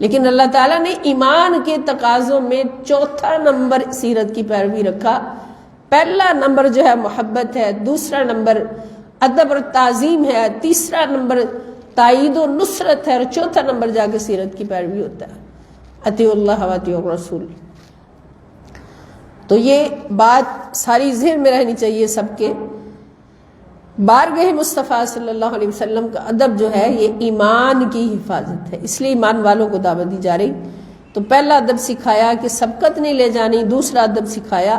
لیکن اللہ تعالیٰ نے ایمان کے تقاضوں میں چوتھا نمبر سیرت کی پیروی رکھا۔ پہلا نمبر جو ہے محبت ہے، دوسرا نمبر ادب اور تعظیم ہے، تیسرا نمبر تائید و نصرت ہے، اور چوتھا نمبر جا کے سیرت کی پیروی ہوتا ہے، اطیعوا اللہ و اطیعوا الرسول۔ تو یہ بات ساری ذہن میں رہنی چاہیے سب کے۔ بارگاہ مصطفیٰ صلی اللہ علیہ وسلم کا ادب جو ہے یہ ایمان کی حفاظت ہے، اس لیے ایمان والوں کو دعوت دی جا رہی۔ تو پہلا ادب سکھایا کہ سبقت نہیں لے جانی، دوسرا ادب سکھایا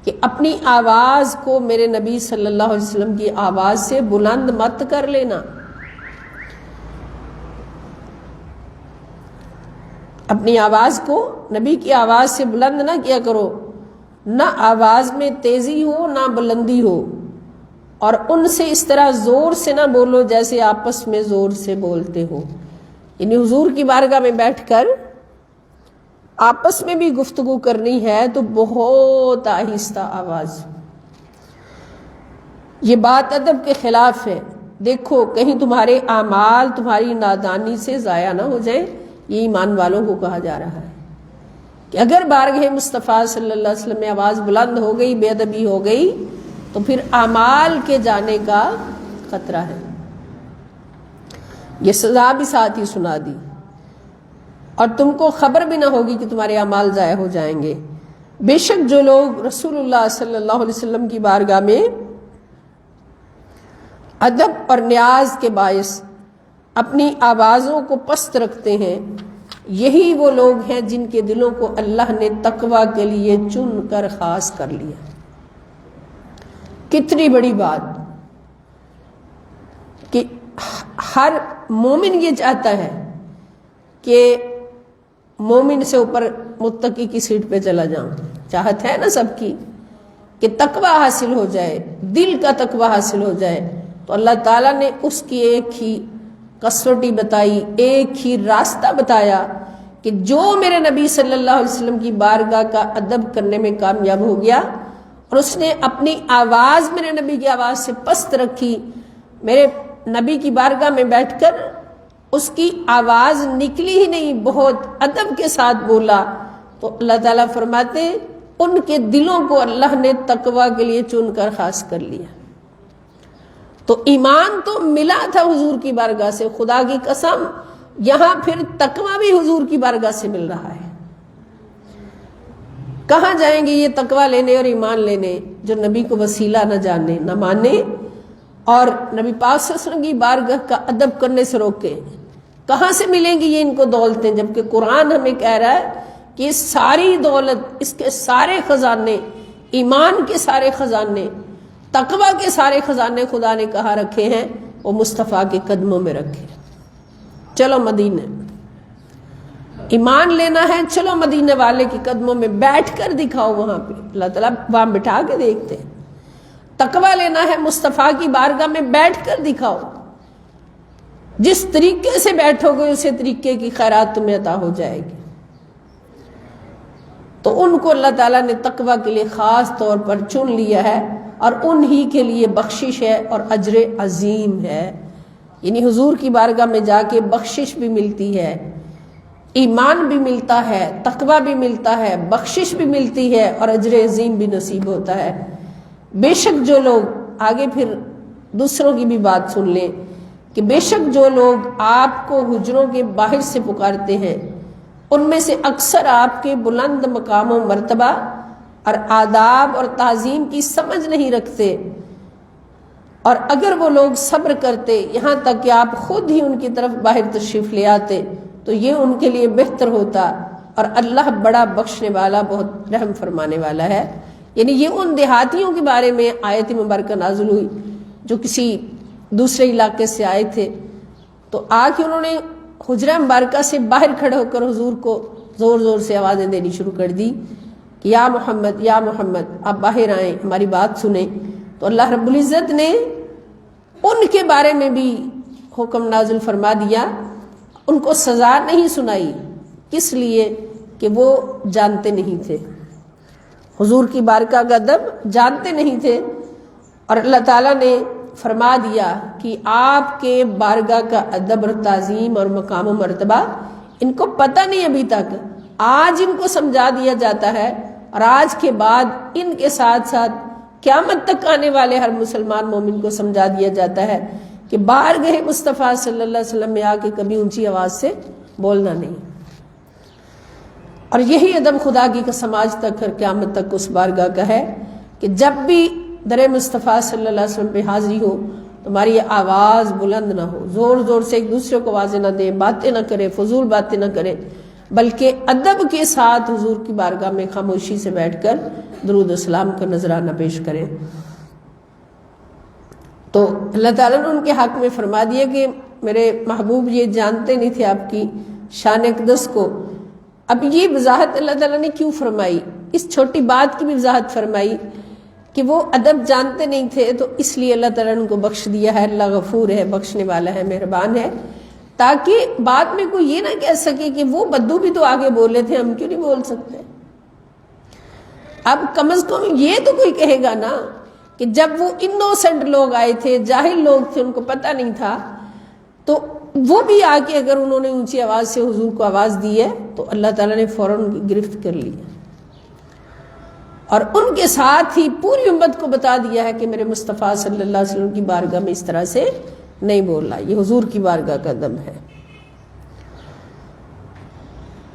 کہ اپنی آواز کو میرے نبی صلی اللہ علیہ وسلم کی آواز سے بلند مت کر لینا، اپنی آواز کو نبی کی آواز سے بلند نہ کیا کرو، نہ آواز میں تیزی ہو نہ بلندی ہو، اور ان سے اس طرح زور سے نہ بولو جیسے آپس میں زور سے بولتے ہو، یعنی حضور کی بارگاہ میں بیٹھ کر آپس میں بھی گفتگو کرنی ہے تو بہت آہستہ آواز۔ یہ بات ادب کے خلاف ہے، دیکھو کہیں تمہارے اعمال تمہاری نادانی سے ضائع نہ ہو جائیں، یہ ایمان والوں کو کہا جا رہا ہے کہ اگر بارگاہ مصطفیٰ صلی اللہ علیہ وسلم میں آواز بلند ہو گئی، بے ادبی ہو گئی، تو پھر اعمال کے جانے کا خطرہ ہے۔ یہ سزا بھی ساتھ ہی سنا دی، اور تم کو خبر بھی نہ ہوگی کہ تمہارے اعمال ضائع ہو جائیں گے۔ بے شک جو لوگ رسول اللہ صلی اللہ علیہ وسلم کی بارگاہ میں ادب اور نیاز کے باعث اپنی آوازوں کو پست رکھتے ہیں، یہی وہ لوگ ہیں جن کے دلوں کو اللہ نے تقویٰ کے لیے چن کر خاص کر لیا۔ کتنی بڑی بات! کہ ہر مومن یہ چاہتا ہے کہ مومن سے اوپر متقی کی سیٹ پہ چلا جاؤں. چاہت ہے نا سب کی کہ تقوی حاصل ہو جائے، دل کا تقوی حاصل ہو جائے. تو اللہ تعالیٰ نے اس کی ایک ہی کسوٹی بتائی، ایک ہی راستہ بتایا کہ جو میرے نبی صلی اللہ علیہ وسلم کی بارگاہ کا ادب کرنے میں کامیاب ہو گیا اور اس نے اپنی آواز میرے نبی کی آواز سے پست رکھی، میرے نبی کی بارگاہ میں بیٹھ کر اس کی آواز نکلی ہی نہیں، بہت ادب کے ساتھ بولا، تو اللہ تعالیٰ فرماتے ان کے دلوں کو اللہ نے تقوی کے لیے چن کر خاص کر لیا. تو ایمان تو ملا تھا حضور کی بارگاہ سے، خدا کی قسم یہاں پھر تقوی بھی حضور کی بارگاہ سے مل رہا ہے. کہاں جائیں گے یہ تقوی لینے اور ایمان لینے جو نبی کو وسیلہ نہ جانے نہ مانے اور نبی پاک صلی اللہ علیہ وسلم کی بارگاہ کا ادب کرنے سے روکے؟ کہاں سے ملیں گی یہ ان کو دولتیں، جبکہ قرآن ہمیں کہہ رہا ہے کہ یہ ساری دولت، اس کے سارے خزانے، ایمان کے سارے خزانے، تقوی کے سارے خزانے خدا نے کہاں رکھے ہیں؟ وہ مصطفیٰ کے قدموں میں رکھے. چلو مدینے ایمان لینا ہے، چلو مدینے والے کے قدموں میں بیٹھ کر دکھاؤ، وہاں پہ اللہ تعالیٰ وہاں بٹھا کے دیکھتے ہیں. تقوی لینا ہے، مصطفیٰ کی بارگاہ میں بیٹھ کر دکھاؤ. جس طریقے سے بیٹھو گے اسی طریقے کی خیرات تمہیں عطا ہو جائے گی. تو ان کو اللہ تعالیٰ نے تقوی کے لیے خاص طور پر چن لیا ہے اور انہی کے لیے بخشش ہے اور اجر عظیم ہے. یعنی حضور کی بارگاہ میں جا کے بخشش بھی ملتی ہے، ایمان بھی ملتا ہے، تقوی بھی ملتا ہے، بخشش بھی ملتی ہے اور اجر عظیم بھی نصیب ہوتا ہے. بے شک جو لوگ، آگے پھر دوسروں کی بھی بات سن لیں کہ بے شک جو لوگ آپ کو حجروں کے باہر سے پکارتے ہیں ان میں سے اکثر آپ کے بلند مقام و مرتبہ اور آداب اور تعظیم کی سمجھ نہیں رکھتے، اور اگر وہ لوگ صبر کرتے یہاں تک کہ آپ خود ہی ان کی طرف باہر تشریف لے آتے تو یہ ان کے لیے بہتر ہوتا، اور اللہ بڑا بخشنے والا، بہت رحم فرمانے والا ہے. یعنی یہ ان دیہاتیوں کے بارے میں آیت مبارکہ نازل ہوئی جو کسی دوسرے علاقے سے آئے تھے، تو آ کے انہوں نے حجرہ مبارکہ سے باہر کھڑے ہو کر حضور کو زور زور سے آوازیں دینی شروع کر دی کہ یا محمد یا محمد، آپ باہر آئیں، ہماری بات سنیں. تو اللہ رب العزت نے ان کے بارے میں بھی حکم نازل فرما دیا، ان کو سزا نہیں سنائی. کس لیے؟ کہ وہ جانتے نہیں تھے حضور کی بارگاہ کا ادب، جانتے نہیں تھے. اور اللہ تعالیٰ نے فرما دیا کہ آپ کے بارگاہ کا ادب اور تعظیم اور مقام و مرتبہ ان کو پتہ نہیں ابھی تک، آج ان کو سمجھا دیا جاتا ہے. اور آج کے بعد ان کے ساتھ ساتھ قیامت تک آنے والے ہر مسلمان مومن کو سمجھا دیا جاتا ہے کہ بارگاہ مصطفیٰ صلی اللہ علیہ وسلم میں آ کے کبھی اونچی آواز سے بولنا نہیں. اور یہی ادب خدا کی قسم آج تک ہر قیامت تک اس بارگاہ کا ہے کہ جب بھی در مصطفیٰ صلی اللہ علیہ وسلم پہ حاضری ہو تمہاری آواز بلند نہ ہو، زور زور سے ایک دوسرے کو آوازیں نہ دیں، باتیں نہ کریں، فضول باتیں نہ کریں، بلکہ ادب کے ساتھ حضور کی بارگاہ میں خاموشی سے بیٹھ کر درود و سلام کا نذرانہ پیش کریں. تو اللہ تعالیٰ نے ان کے حق میں فرما دیا کہ میرے محبوب یہ جانتے نہیں تھے آپ کی شان اقدس کو. اب یہ وضاحت اللہ تعالیٰ نے کیوں فرمائی؟ اس چھوٹی بات کی بھی وضاحت فرمائی کہ وہ ادب جانتے نہیں تھے، تو اس لیے اللہ تعالیٰ نے ان کو بخش دیا ہے. اللہ غفور ہے، بخشنے والا ہے، مہربان ہے، تاکہ بعد میں کوئی یہ نہ کہہ سکے کہ وہ بدو بھی تو آگے بولے تھے، ہم کیوں نہیں بول سکتے. اب کم از کم یہ تو کوئی کہے گا نا کہ جب وہ انوسنٹ لوگ آئے تھے، جاہل لوگ تھے، ان کو پتہ نہیں تھا، تو وہ بھی آ کے اگر انہوں نے اونچی آواز سے حضور کو آواز دی ہے تو اللہ تعالیٰ نے فوراً گرفت کر لی اور ان کے ساتھ ہی پوری امت کو بتا دیا ہے کہ میرے مصطفیٰ صلی اللہ علیہ وسلم کی بارگاہ میں اس طرح سے نہیں بولنا، یہ حضور کی بارگاہ کا ادب ہے.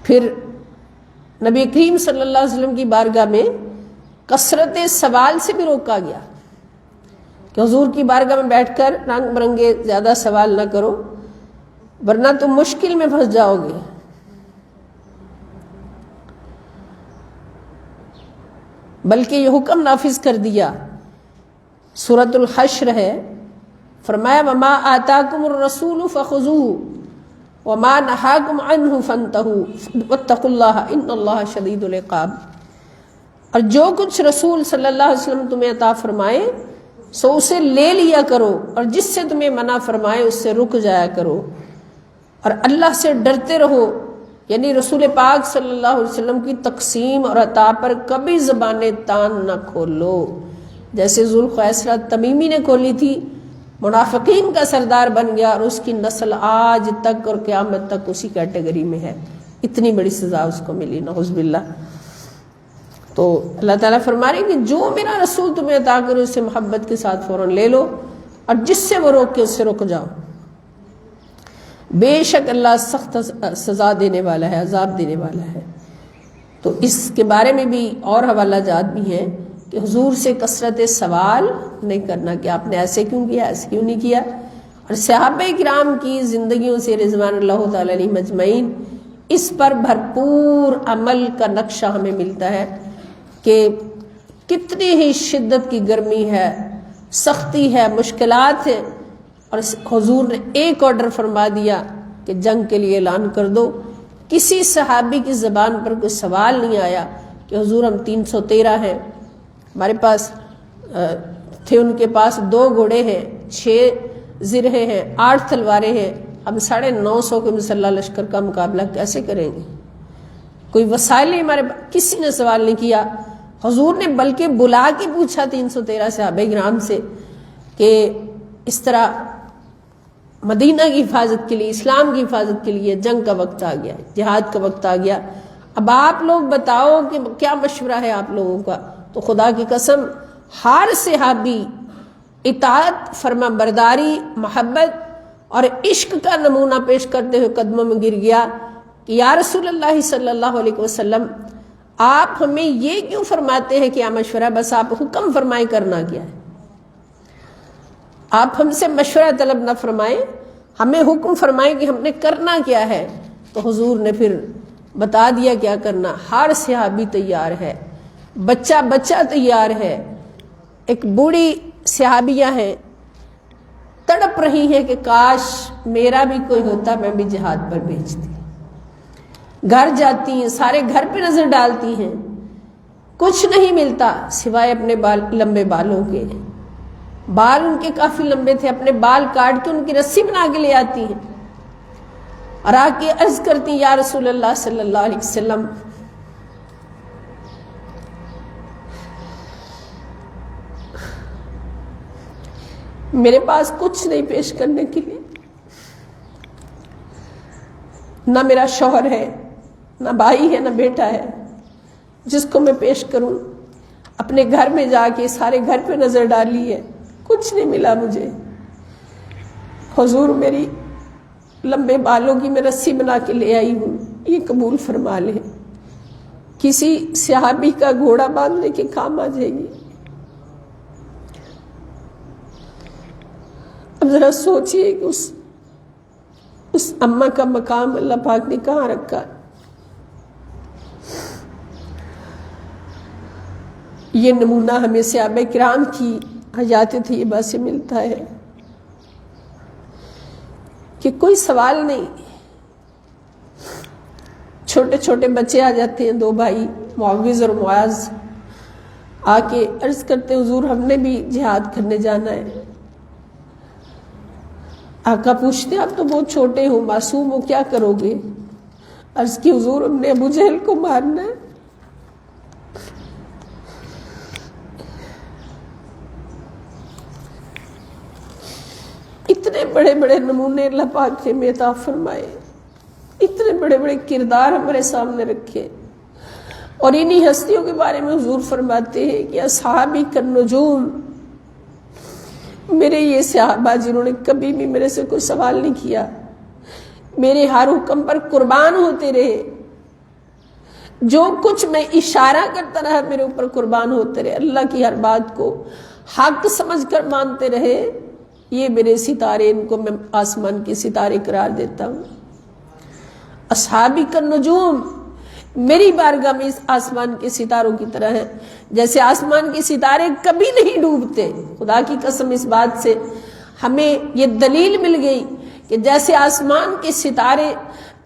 پھر نبی کریم صلی اللہ علیہ وسلم کی بارگاہ میں کثرت سوال سے بھی روکا گیا کہ حضور کی بارگاہ میں بیٹھ کر رنگ برنگے زیادہ سوال نہ کرو ورنہ تم مشکل میں پھنس جاؤ گے. بلکہ یہ حکم نافذ کر دیا. سورۃ الحشر ہے، فرمایا وما آتاکم الرسول فخذوہ وما نہاکم عنہ فانتہوا واتقوا اللہ ان اللہ شدید العقاب، اور جو کچھ رسول صلی اللہ علیہ وسلم تمہیں عطا فرمائے سو اسے لے لیا کرو، اور جس سے تمہیں منع فرمائے اس سے رک جایا کرو، اور اللہ سے ڈرتے رہو، یعنی رسول پاک صلی اللہ علیہ وسلم کی تقسیم اور عطا پر کبھی زبانیں تان نہ کھولو، جیسے ذوالخویسرہ تمیمی نے کھولی تھی، منافقین کا سردار بن گیا، اور اس کی نسل آج تک اور قیامت تک اسی کیٹیگری میں ہے، اتنی بڑی سزا اس کو ملی، نعوذ باللہ۔ تو اللہ تعالیٰ فرما رہے ہیں کہ جو میرا رسول تمہیں عطا کرے اسے محبت کے ساتھ فوراً لے لو، اور جس سے وہ روک کے اس سے رک جاؤ، بے شک اللہ سخت سزا دینے والا ہے، عذاب دینے والا ہے۔ تو اس کے بارے میں بھی اور حوالہ جات بھی ہیں کہ حضور سے کثرت سوال نہیں کرنا کہ آپ نے ایسے کیوں کیا، ایسے کیوں نہیں کیا، اور صحابہ کرام کی زندگیوں سے رضوان اللہ تعالی علیہم اجمعین اس پر بھرپور عمل کا نقشہ ہمیں ملتا ہے کہ کتنی ہی شدت کی گرمی ہے، سختی ہے، مشکلات ہیں، اور حضور نے ایک آرڈر فرما دیا کہ جنگ کے لیے اعلان کر دو۔ کسی صحابی کی زبان پر کوئی سوال نہیں آیا کہ حضور ہم 313 ہیں، ہمارے پاس تھے، ان کے پاس 2 گھوڑے ہیں، 6 زرہیں ہیں، 8 تلواریں ہیں، ہم 950 کے مسلح لشکر کا مقابلہ کیسے کریں گے؟ کوئی وسائل نہیں ہمارے پاس، کسی نے سوال نہیں کیا۔ حضور نے بلکہ بلا کے پوچھا 313 صحابہ کرام سے کہ اس طرح مدینہ کی حفاظت کے لیے، اسلام کی حفاظت کے لیے جنگ کا وقت آ گیا، جہاد کا وقت آ گیا، اب آپ لوگ بتاؤ کہ کیا مشورہ ہے آپ لوگوں کا؟ تو خدا کی قسم ہر صحابی اطاعت، فرما برداری، محبت اور عشق کا نمونہ پیش کرتے ہوئے قدموں میں گر گیا کہ یا رسول اللہ صلی اللہ علیہ وسلم آپ ہمیں یہ کیوں فرماتے ہیں کیا مشورہ؟ بس آپ حکم فرمائیں کرنا کیا ہے، آپ ہم سے مشورہ طلب نہ فرمائیں، ہمیں حکم فرمائیں کہ ہم نے کرنا کیا ہے۔ تو حضور نے پھر بتا دیا کیا کرنا۔ ہر صحابی تیار ہے، بچہ بچہ تیار ہے۔ ایک بوڑھی صحابیہ ہیں، تڑپ رہی ہیں کہ کاش میرا بھی کوئی ہوتا، میں بھی جہاد پر بھیجتی۔ گھر جاتی ہیں، سارے گھر پہ نظر ڈالتی ہیں، کچھ نہیں ملتا سوائے اپنے لمبے بالوں کے۔ بال ان کے کافی لمبے تھے، اپنے بال کاٹ کے ان کی رسی بنا کے لے آتی ہیں، اور آ کے عرض کرتی ہیں یا رسول اللہ صلی اللہ علیہ وسلم میرے پاس کچھ نہیں پیش کرنے کے لیے، نہ میرا شوہر ہے، نہ بھائی ہے، نہ بیٹا ہے جس کو میں پیش کروں۔ اپنے گھر میں جا کے سارے گھر پہ نظر ڈالی ہے، کچھ نہیں ملا مجھے۔ حضور میری لمبے بالوں کی میں رسی بنا کے لے آئی ہوں، یہ قبول فرما لیں، کسی صحابی کا گھوڑا باندھنے کے کام آ جائے گی۔ اب ذرا سوچئے کہ اس اماں کا مقام اللہ پاک نے کہاں رکھا۔ یہ نمونہ ہمیں صحابہ کرام کی حیات طیبہ سے ملتا ہے کہ کوئی سوال نہیں۔ چھوٹے چھوٹے بچے آ جاتے ہیں، 2 بھائی معوذ اور معاذ آ کے عرض کرتے حضور ہم نے بھی جہاد کرنے جانا ہے۔ آقا پوچھتے آپ تو بہت چھوٹے ہو، معصوم ہو، کیا کرو گے؟ عرض کی حضور ہم نے ابو جہل کو مارنا ہے۔ اتنے بڑے بڑے نمونے اللہ پاک نے ہمیں عطا فرمائے، اتنے بڑے بڑے کردار ہمارے سامنے رکھے، اور انہی ہستیوں کے بارے میں حضور فرماتے ہیں کہ اصحابی کالنجوم، میرے یہ صحابہ جنہوں نے کبھی بھی میرے سے کوئی سوال نہیں کیا، میرے ہر حکم پر قربان ہوتے رہے، جو کچھ میں اشارہ کرتا رہا میرے اوپر قربان ہوتے رہے، اللہ کی ہر بات کو حق سمجھ کر مانتے رہے۔ یہ میرے ستارے، ان کو میں آسمان کے ستارے قرار دیتا ہوں۔ اصحابی کالنجوم، میری بارگاہ میں اس آسمان کے ستاروں کی طرح ہے، جیسے آسمان کے ستارے کبھی نہیں ڈوبتے۔ خدا کی قسم اس بات سے ہمیں یہ دلیل مل گئی کہ جیسے آسمان کے ستارے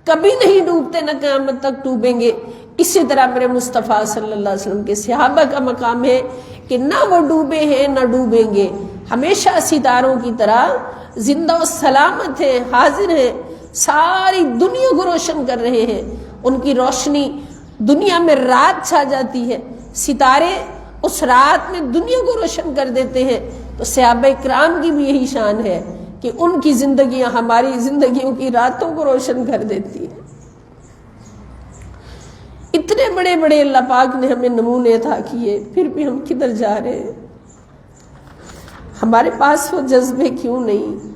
کبھی نہیں ڈوبتے نہ قیامت تک ڈوبیں گے، اسی طرح میرے مصطفیٰ صلی اللہ علیہ وسلم کے صحابہ کا مقام ہے کہ نہ وہ ڈوبے ہیں نہ ڈوبیں گے، ہمیشہ ستاروں کی طرح زندہ و سلامت ہیں، حاضر ہیں، ساری دنیا کو روشن کر رہے ہیں۔ ان کی روشنی دنیا میں رات چھا جاتی ہے، ستارے اس رات میں دنیا کو روشن کر دیتے ہیں۔ تو صحابہ کرام کی بھی یہی شان ہے کہ ان کی زندگیاں ہماری زندگیوں کی راتوں کو روشن کر دیتی ہیں۔ اتنے بڑے بڑے اللہ پاک نے ہمیں نمونے عطا کیے، پھر بھی ہم کدھر جا رہے ہیں؟ ہمارے پاس وہ جذبے کیوں نہیں؟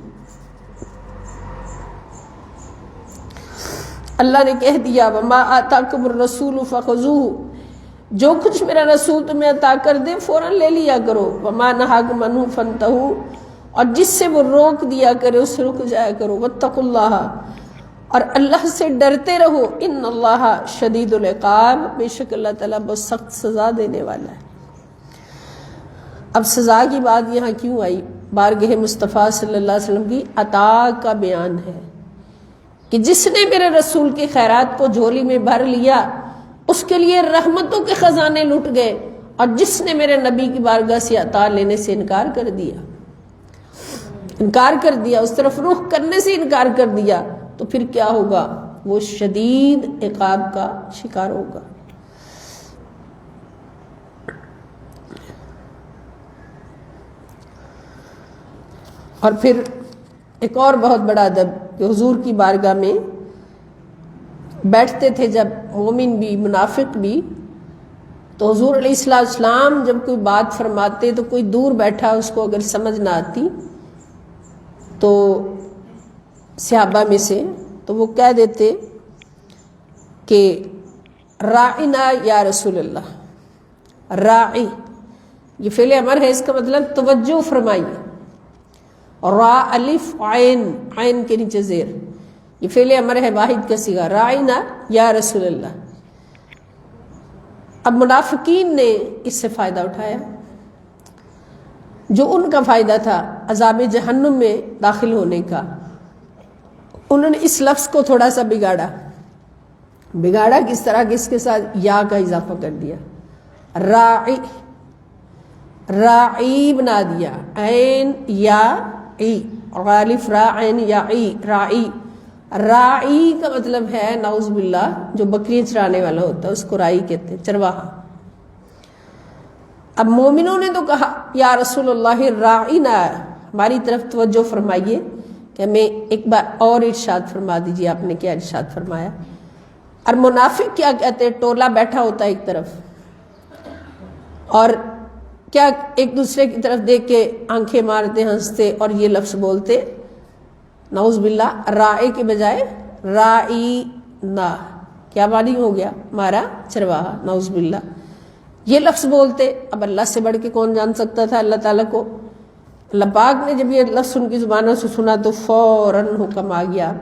اللہ نے کہہ دیا وما آتاکم الرسول فخذوہ، جو کچھ میرا رسول تمہیں عطا کر دے فوراً لے لیا کرو، وما نہاکم عنہ فانتہوا، اور جس سے وہ روک دیا کرے اس سے رک جایا کرو، واتقوا اللہ، اور اللہ سے ڈرتے رہو، ان اللہ شدید العقاب، بے شک اللہ تعالیٰ بہت سخت سزا دینے والا ہے۔ اب سزا کی بات یہاں کیوں آئی؟ بارگاہ مصطفیٰ صلی اللہ علیہ وسلم کی عطا کا بیان ہے کہ جس نے میرے رسول کی خیرات کو جھولی میں بھر لیا اس کے لیے رحمتوں کے خزانے لٹ گئے، اور جس نے میرے نبی کی بارگاہ سے عطا لینے سے انکار کر دیا، اس طرف رخ کرنے سے انکار کر دیا، تو پھر کیا ہوگا؟ وہ شدید عقاب کا شکار ہوگا۔ اور پھر ایک اور بہت بڑا ادب کہ حضور کی بارگاہ میں بیٹھتے تھے جب مومن بھی منافق بھی، تو حضور علیہ السلام جب کوئی بات فرماتے تو کوئی دور بیٹھا اس کو اگر سمجھ نہ آتی تو صحابہ میں سے تو وہ کہہ دیتے کہ راعنا یا رسول اللہ، راعی یہ فعل امر ہے، اس کا مطلب توجہ فرمائیے، اور را الف عین، عین کے نیچے زیر، یہ فعل امر ہے واحد کا صیغہ، راعنا یا رسول اللہ۔ اب منافقین نے اس سے فائدہ اٹھایا، جو ان کا فائدہ تھا عذاب جہنم میں داخل ہونے کا، انہوں نے اس لفظ کو تھوڑا سا بگاڑا کس طرح کہ اس کے ساتھ یا کا اضافہ کر دیا، راعی، راعی بنا دیا، عین یا ای، غالف را عین یا ای، راعی۔ راعی کا مطلب ہے نعوذ باللہ جو بکریاں چرانے والا ہوتا ہے اس کو راعی کہتے ہیں، چرواہا۔ اب مومنوں نے تو کہا یا رسول اللہ راعینا، ہماری طرف توجہ فرمائیے، کہ ہمیں ایک بار اور ارشاد فرما دیجیے آپ نے کیا ارشاد فرمایا۔ اور منافق کیا کہتے ہیں؟ ٹولا بیٹھا ہوتا ہے ایک طرف، اور کیا ایک دوسرے کی طرف دیکھ کے آنکھیں مارتے ہنستے اور یہ لفظ بولتے، نعوذ باللہ، راعی کے بجائے راعینا، کیا معنی ہو گیا؟ ہمارا چرواہا، نعوذ باللہ، یہ لفظ بولتے۔ اب اللہ سے بڑھ کے کون جان سکتا تھا اللہ تعالیٰ کو؟ اللہ پاک نے جب یہ لفظ ان کی زبانوں سے سنا تو فوراً حکم آ گیا۔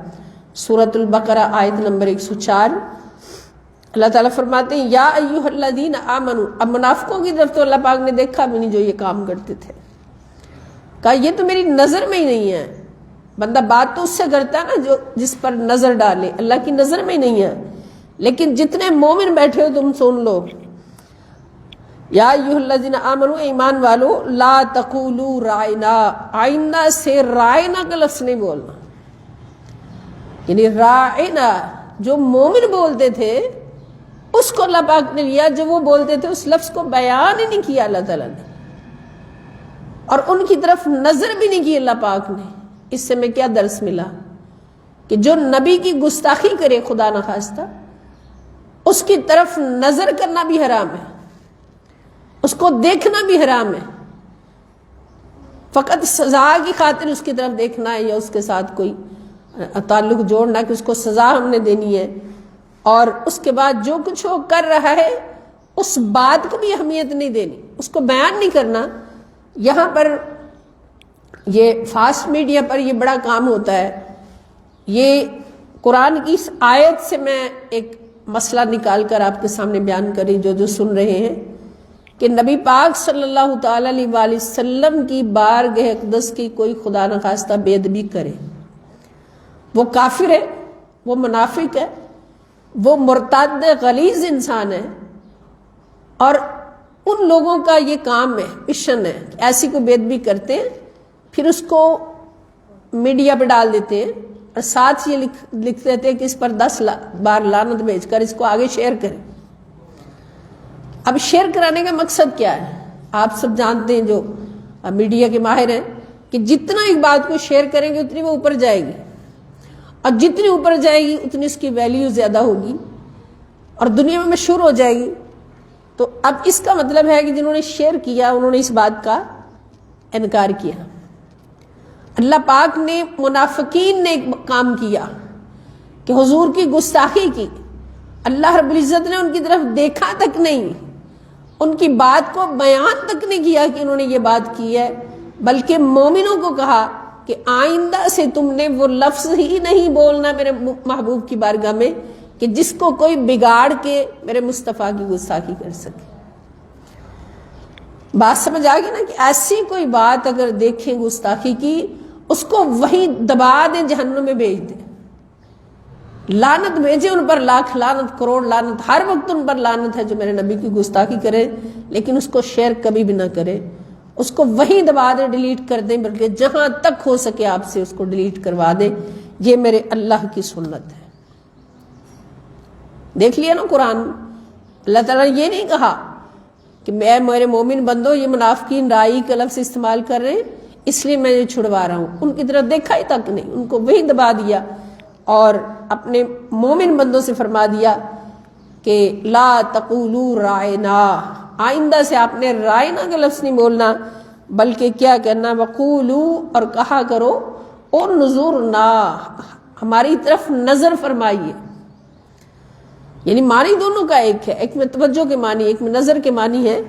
سورۃ البقرہ آیت نمبر 104، اللہ تعالیٰ فرماتے ہیں یا ایھا الذین آمنوا۔ اب منافقوں کی طرف تو اللہ پاک نے دیکھا بھی نہیں جو یہ کام کرتے تھے، کہا یہ تو میری نظر میں ہی نہیں ہے۔ بندہ بات تو اس سے کرتا ہے نا جو جس پر نظر ڈالے، اللہ کی نظر میں ہی نہیں ہے۔ لیکن جتنے مومن بیٹھے ہو تم سن لو، یا ایھا الذین آمنوا، ایمان والو، لا تقولوا رائنا، آئندہ سے رائنا کا لفظ نہیں بولنا، یعنی رائنا جو مومن بولتے تھے اس کو اللہ پاک نے لیا، جو وہ بولتے تھے اس لفظ کو بیان ہی نہیں کیا اللہ تعالیٰ نے، اور ان کی طرف نظر بھی نہیں کی اللہ پاک نے۔ اس سے میں کیا درس ملا؟ کہ جو نبی کی گستاخی کرے خدا نخواستہ اس کی طرف نظر کرنا بھی حرام ہے، اس کو دیکھنا بھی حرام ہے، فقط سزا کی خاطر اس کی طرف دیکھنا ہے یا اس کے ساتھ کوئی تعلق جوڑنا کہ اس کو سزا ہم نے دینی ہے، اور اس کے بعد جو کچھ وہ کر رہا ہے اس بات کو بھی اہمیت نہیں دینی، اس کو بیان نہیں کرنا۔ یہاں پر یہ فاسٹ میڈیا پر یہ بڑا کام ہوتا ہے۔ یہ قرآن کی اس آیت سے میں ایک مسئلہ نکال کر آپ کے سامنے بیان کری، جو سن رہے ہیں کہ نبی پاک صلی اللہ تعالی علیہ وآلہ وسلم کی بارگاہ اقدس کی کوئی خدا نخواستہ بے ادبی کرے، وہ کافر ہے، وہ منافق ہے، وہ مرتد غلیظ انسان ہے، اور ان لوگوں کا یہ کام ہے، مشن ہے، ایسی کو بے ادبی کرتے ہیں، پھر اس کو میڈیا پہ ڈال دیتے ہیں اور ساتھ یہ لکھ دیتے ہیں کہ اس پر 10 بار لعنت بھیج کر اس کو آگے شیئر کریں۔ اب شیئر کرانے کا مقصد کیا ہے؟ آپ سب جانتے ہیں جو میڈیا کے ماہر ہیں کہ جتنا ایک بات کو شیئر کریں گے اتنی وہ اوپر جائے گی، اور جتنی اوپر جائے گی اتنی اس کی ویلیو زیادہ ہوگی اور دنیا میں مشہور ہو جائے گی۔ تو اب اس کا مطلب ہے کہ جنہوں نے شیئر کیا انہوں نے اس بات کا انکار کیا۔ اللہ پاک نے منافقین نے ایک کام کیا کہ حضور کی گستاخی کی، اللہ رب العزت نے ان کی طرف دیکھا تک نہیں، ان کی بات کو بیان تک نہیں کیا کہ انہوں نے یہ بات کی ہے، بلکہ مومنوں کو کہا کہ آئندہ سے تم نے وہ لفظ ہی نہیں بولنا میرے محبوب کی بارگاہ میں کہ جس کو کوئی بگاڑ کے میرے مصطفیٰ کی گستاخی کر سکے۔ بات سمجھ آ گئی نا کہ ایسی کوئی بات اگر دیکھیں گستاخی کی، اس کو وہی دبا دیں، جہنم میں بھیج دیں، لعنت بھیجے ان پر، لاکھ لعنت، کروڑ لعنت، ہر وقت ان پر لعنت ہے جو میرے نبی کی گستاخی کرے، لیکن اس کو شیئر کبھی بھی نہ کرے، اس کو وہی دبا دیں، ڈیلیٹ کر دیں، بلکہ جہاں تک ہو سکے آپ سے اس کو ڈیلیٹ کروا دیں۔ یہ میرے اللہ کی سنت ہے۔ دیکھ لیا نا قرآن، اللہ تعالیٰ نے یہ نہیں کہا کہ میں میرے مومن بندو یہ منافقین رائی کا لفظ استعمال کر رہے ہیں اس لیے میں یہ چھڑوا رہا ہوں، ان کی طرف دیکھا ہی تک نہیں، ان کو وہی دبا دیا اور اپنے مومن بندوں سے فرما دیا کہ لا تقولوا رائنا، آئندہ سے آپ نے رائنا کا لفظ نہیں بولنا، بلکہ کیا کہنا، وقولوا، اور کہا کرو، انظرنا، ہماری طرف نظر فرمائیے۔ یعنی معنی دونوں کا ایک ہے، ایک میں توجہ کے معنی، ایک میں نظر کے معنی ہے،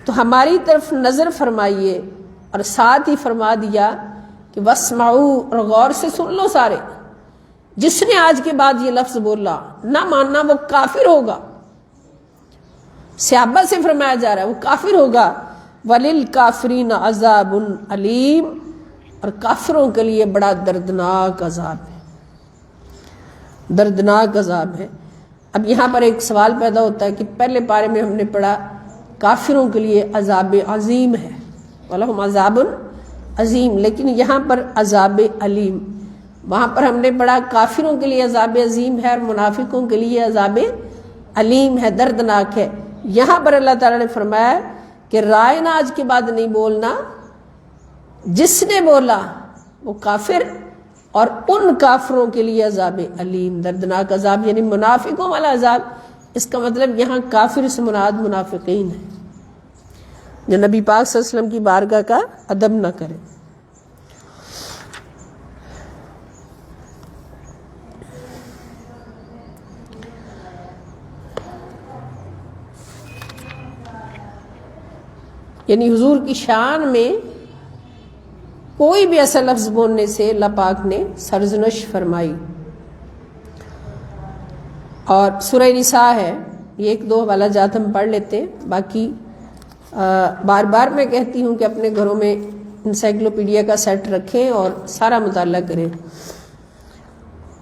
تو ہماری طرف نظر فرمائیے، اور ساتھ ہی فرما دیا کہ واسمعوا، اور غور سے سن لو سارے، جس نے آج کے بعد یہ لفظ بولا نہ ماننا وہ کافر ہوگا۔ صحابہ سے فرمایا جا رہا ہے وہ کافر ہوگا۔ وَلِلْكَافِرِينَ عَذَابٌ عَلِيمٌ، اور کافروں کے لیے بڑا دردناک عذاب ہے، دردناک عذاب ہے۔ اب یہاں پر ایک سوال پیدا ہوتا ہے کہ پہلے پارے میں ہم نے پڑھا کافروں کے لیے عذاب عظیم ہے، وَلَهُمْ عَذَابٌ عظیم، لیکن یہاں پر عذاب علیم، وہاں پر ہم نے پڑھا کافروں کے لیے عذاب عظیم ہے اور منافقوں کے لیے عذاب علیم ہے، دردناک ہے۔ یہاں پر اللہ تعالیٰ نے فرمایا کہ رائنا آج کے بعد نہیں بولنا، جس نے بولا وہ کافر، اور ان کافروں کے لیے عذاب علیم، دردناک عذاب، یعنی منافقوں والا عذاب۔ اس کا مطلب یہاں کافر سے مراد منافقین ہے جو نبی پاک صلی اللہ علیہ وسلم کی بارگاہ کا ادب نہ کرے۔ یعنی حضور کی شان میں کوئی بھی ایسا لفظ بولنے سے اللہ پاک نے سرزنش فرمائی۔ اور سورہ نساء ہے، یہ ایک دو حوالہ جات ہم پڑھ لیتے ہیں، باقی بار بار میں کہتی ہوں کہ اپنے گھروں میں انسائکلوپیڈیا کا سیٹ رکھیں اور سارا مطالعہ کریں۔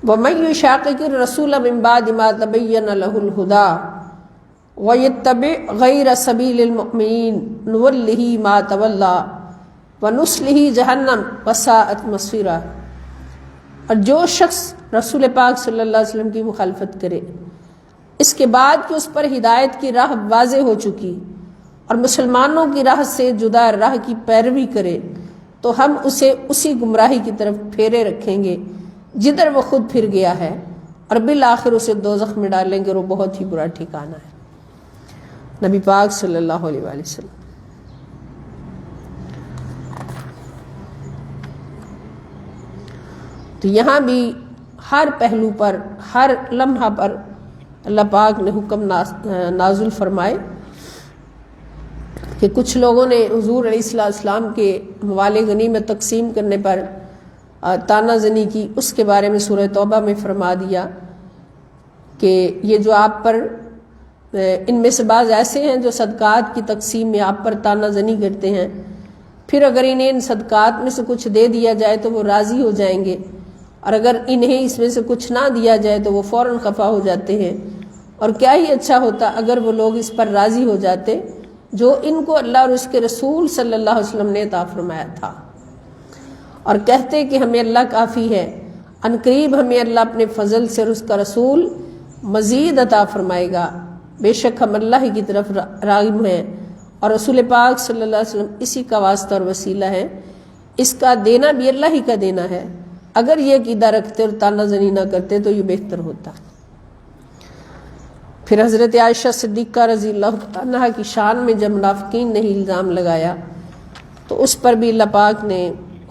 وَمَن يُشَاقِقِ الرَّسُولَ مِن بَعْدِ مَا تَبَيَّنَ لَهُ الْهُدَىٰ وَيَتَّبِعْ غَيْرَ سَبِيلِ الْمُؤْمِنِينَ نُوَلِّهِ مَا تَوَلَّىٰ وَنُصْلِهِ جَهَنَّمَ وَسَاءَتْ مَصِيرًا، اور جو شخص رسول پاک صلی اللہ علیہ وسلم کی مخالفت کرے اس کے بعد کہ اس پر ہدایت کی راہ واضح ہو چکی اور مسلمانوں کی راہ سے جدا راہ کی پیروی کرے تو ہم اسے اسی گمراہی کی طرف پھیرے رکھیں گے جدھر وہ خود پھر گیا ہے، اور بالآخر اسے دوزخ میں ڈالیں گے اور وہ بہت ہی برا ٹھکانہ ہے۔ نبی پاک صلی اللہ علیہ وآلہ وسلم۔ تو یہاں بھی ہر پہلو پر، ہر لمحہ پر اللہ پاک نے حکم نازل فرمائے کہ کچھ لوگوں نے حضور علیہ السلام کے موال غنیمت تقسیم کرنے پر تانا زنی کی، اس کے بارے میں سورہ توبہ میں فرما دیا کہ یہ جو آپ پر ان میں سے بعض ایسے ہیں جو صدقات کی تقسیم میں آپ پر طعنہ زنی کرتے ہیں، پھر اگر انہیں ان صدقات میں سے کچھ دے دیا جائے تو وہ راضی ہو جائیں گے، اور اگر انہیں اس میں سے کچھ نہ دیا جائے تو وہ فوراً خفا ہو جاتے ہیں۔ اور کیا ہی اچھا ہوتا اگر وہ لوگ اس پر راضی ہو جاتے جو ان کو اللہ اور اس کے رسول صلی اللہ علیہ وسلم نے عطا فرمایا تھا، اور کہتے کہ ہمیں اللہ کافی ہے، ان قریب ہمیں اللہ اپنے فضل سے اور اس کا رسول مزید عطا فرمائے گا، بے شک ہم اللہ ہی کی طرف راغب ہیں، اور رسول پاک صلی اللہ علیہ وسلم اسی کا واسطہ اور وسیلہ ہے، اس کا دینا بھی اللہ ہی کا دینا ہے۔ اگر یہ عقیدہ رکھتے اور طعنہ زنی نہ کرتے تو یہ بہتر ہوتا۔ پھر حضرت عائشہ صدیقہ رضی اللہ عنہا کی شان میں جب منافقین نے الزام لگایا تو اس پر بھی اللہ پاک نے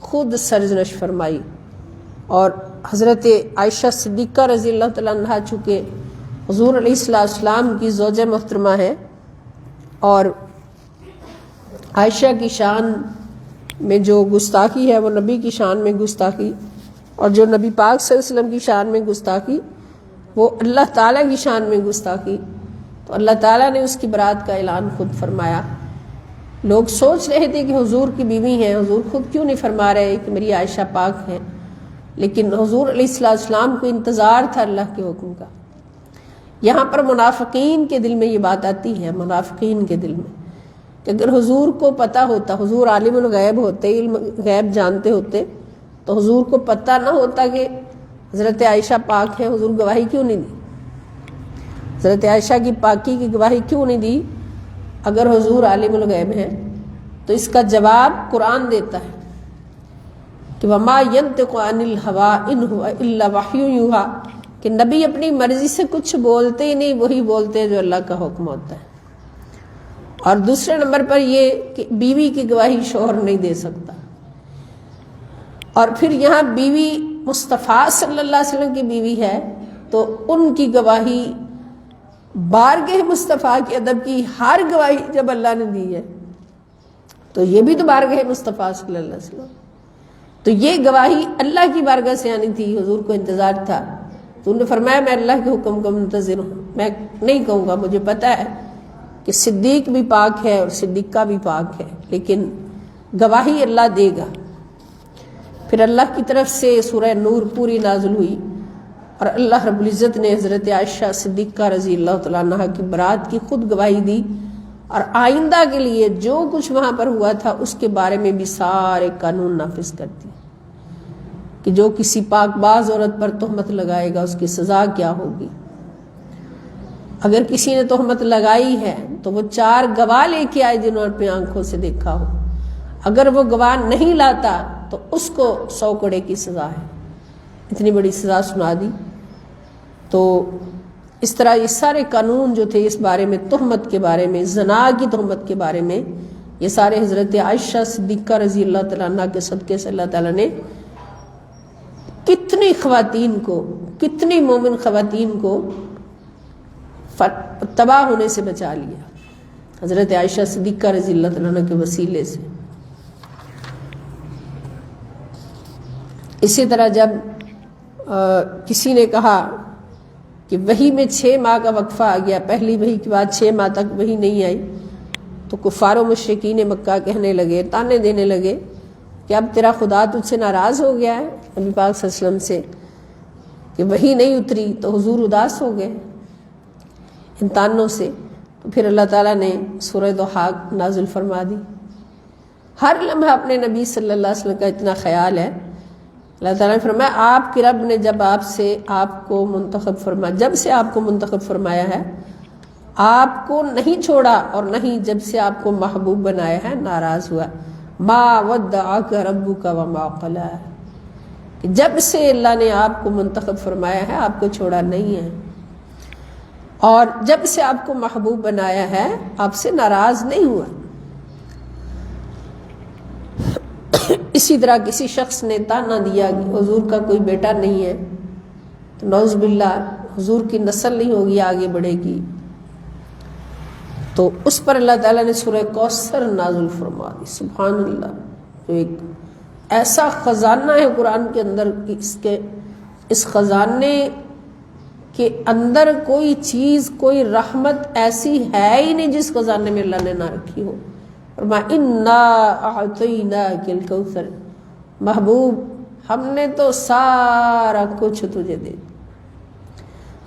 خود سرزنش فرمائی، اور حضرت عائشہ صدیقہ رضی اللہ تعالیٰ عنہا چونکہ حضور علیہ السلام کی زوجہ محترمہ ہے، اور عائشہ کی شان میں جو گستاخی ہے وہ نبی کی شان میں گستاخی، اور جو نبی پاک صلی اللہ علیہ وسلم کی شان میں گستاخی وہ اللہ تعالیٰ کی شان میں گستاخی، تو اللہ تعالیٰ نے اس کی برات کا اعلان خود فرمایا۔ لوگ سوچ رہے تھے کہ حضور کی بیوی ہیں، حضور خود کیوں نہیں فرما رہے کہ میری عائشہ پاک ہے، لیکن حضور علیہ السلام کو انتظار تھا اللہ کے حکم کا۔ یہاں پر منافقین کے دل میں یہ بات آتی ہے، منافقین کے دل میں، کہ اگر حضور کو پتہ ہوتا، حضور عالم الغیب ہوتے، علم غیب جانتے ہوتے، تو حضور کو پتہ نہ ہوتا کہ حضرت عائشہ پاک ہے، حضور گواہی کیوں نہیں دی؟ حضرت عائشہ کی پاکی کی گواہی کیوں نہیں دی اگر حضور عالم الغیب ہے؟ تو اس کا جواب قرآن دیتا ہے کہ وما ينطق عن الهوى ان هو الا وحی یوحی، کہ نبی اپنی مرضی سے کچھ بولتے ہی نہیں، وہی بولتے جو اللہ کا حکم ہوتا ہے۔ اور دوسرے نمبر پر یہ کہ بیوی کی گواہی شوہر نہیں دے سکتا، اور پھر یہاں بیوی مصطفیٰ صلی اللہ علیہ وسلم کی بیوی ہے تو ان کی گواہی بارگاہ مصطفیٰ کے ادب کی ہر گواہی جب اللہ نے دی ہے تو یہ بھی تو بارگاہ مصطفیٰ صلی اللہ علیہ وسلم، تو یہ گواہی اللہ کی بارگاہ سے آنی تھی، حضور کو انتظار تھا۔ تو انہوں نے فرمایا میں اللہ کے حکم کا منتظر ہوں، میں نہیں کہوں گا، مجھے پتا ہے کہ صدیق بھی پاک ہے اور صدیقہ بھی پاک ہے، لیکن گواہی اللہ دے گا۔ پھر اللہ کی طرف سے سورہ نور پوری نازل ہوئی، اور اللہ رب العزت نے حضرت عائشہ صدیقہ رضی اللہ تعالیٰ عنہ کی برات کی خود گواہی دی، اور آئندہ کے لیے جو کچھ وہاں پر ہوا تھا اس کے بارے میں بھی سارے قانون نافذ کر دیے کہ جو کسی پاک باز عورت پر تہمت لگائے گا اس کی سزا کیا ہوگی۔ اگر کسی نے تہمت لگائی ہے تو وہ 4 گواہ لے کے آئے جنہوں نے اپنی آنکھوں سے دیکھا ہو، اگر وہ گواہ نہیں لاتا تو اس کو 100 کوڑے کی سزا ہے۔ اتنی بڑی سزا سنا دی۔ تو اس طرح یہ سارے قانون جو تھے اس بارے میں، تہمت کے بارے میں، زنا کی تہمت کے بارے میں، یہ سارے حضرت عائشہ صدیقہ رضی اللہ تعالیٰ عنہ کے صدقے سے اللہ تعالیٰ نے کتنی خواتین کو، کتنی مومن خواتین کو تباہ ہونے سے بچا لیا، حضرت عائشہ صدیقہ رضی اللہ تعالیٰ عنہ کے وسیلے سے۔ اسی طرح جب کسی نے کہا کہ وحی میں 6 ماہ کا وقفہ آ گیا، پہلی وحی کے بعد 6 ماہ تک وحی نہیں آئی، تو کفار و مشرکین مکہ کہنے لگے، تانے دینے لگے کہ اب تیرا خدا تجھ سے ناراض ہو گیا ہے، نبی پاک صلی اللہ علیہ وسلم سے، کہ وحی نہیں اتری تو حضور اداس ہو گئے ان تانوں سے۔ تو پھر اللہ تعالیٰ نے سورہ ضحیٰ نازل فرما دی۔ ہر لمحہ اپنے نبی صلی اللہ علیہ وسلم کا اتنا خیال ہے۔ اللہ تعالیٰ نے فرمایا آپ کے رب نے جب آپ کو منتخب فرمایا ہے، آپ کو نہیں چھوڑا، اور نہیں جب سے آپ کو محبوب بنایا ہے ناراض ہوا۔ ما ودعک ربک وما قلی، کہ جب سے اللہ نے آپ کو منتخب فرمایا ہے آپ کو چھوڑا نہیں ہے، اور جب سے آپ کو محبوب بنایا ہے آپ سے ناراض نہیں ہوا۔ اسی طرح کسی شخص نے تانا دیا کہ حضور کا کوئی بیٹا نہیں ہے، تو نعوذ باللہ حضور کی نسل نہیں ہوگی، آگے بڑھے گی، تو اس پر اللہ تعالیٰ نے سورہ کوثر نازل فرما دی۔ سبحان اللہ، جو ایک ایسا خزانہ ہے قرآن کے اندر کہ اس خزانے کہ اندر کوئی چیز، کوئی رحمت ایسی ہے ہی نہیں جس خزانے میں اللہ نے نہ رکھی ہو۔ فرمایا انا اعطیناک الکوثر، محبوب ہم نے تو سارا کچھ تجھے دے دیا،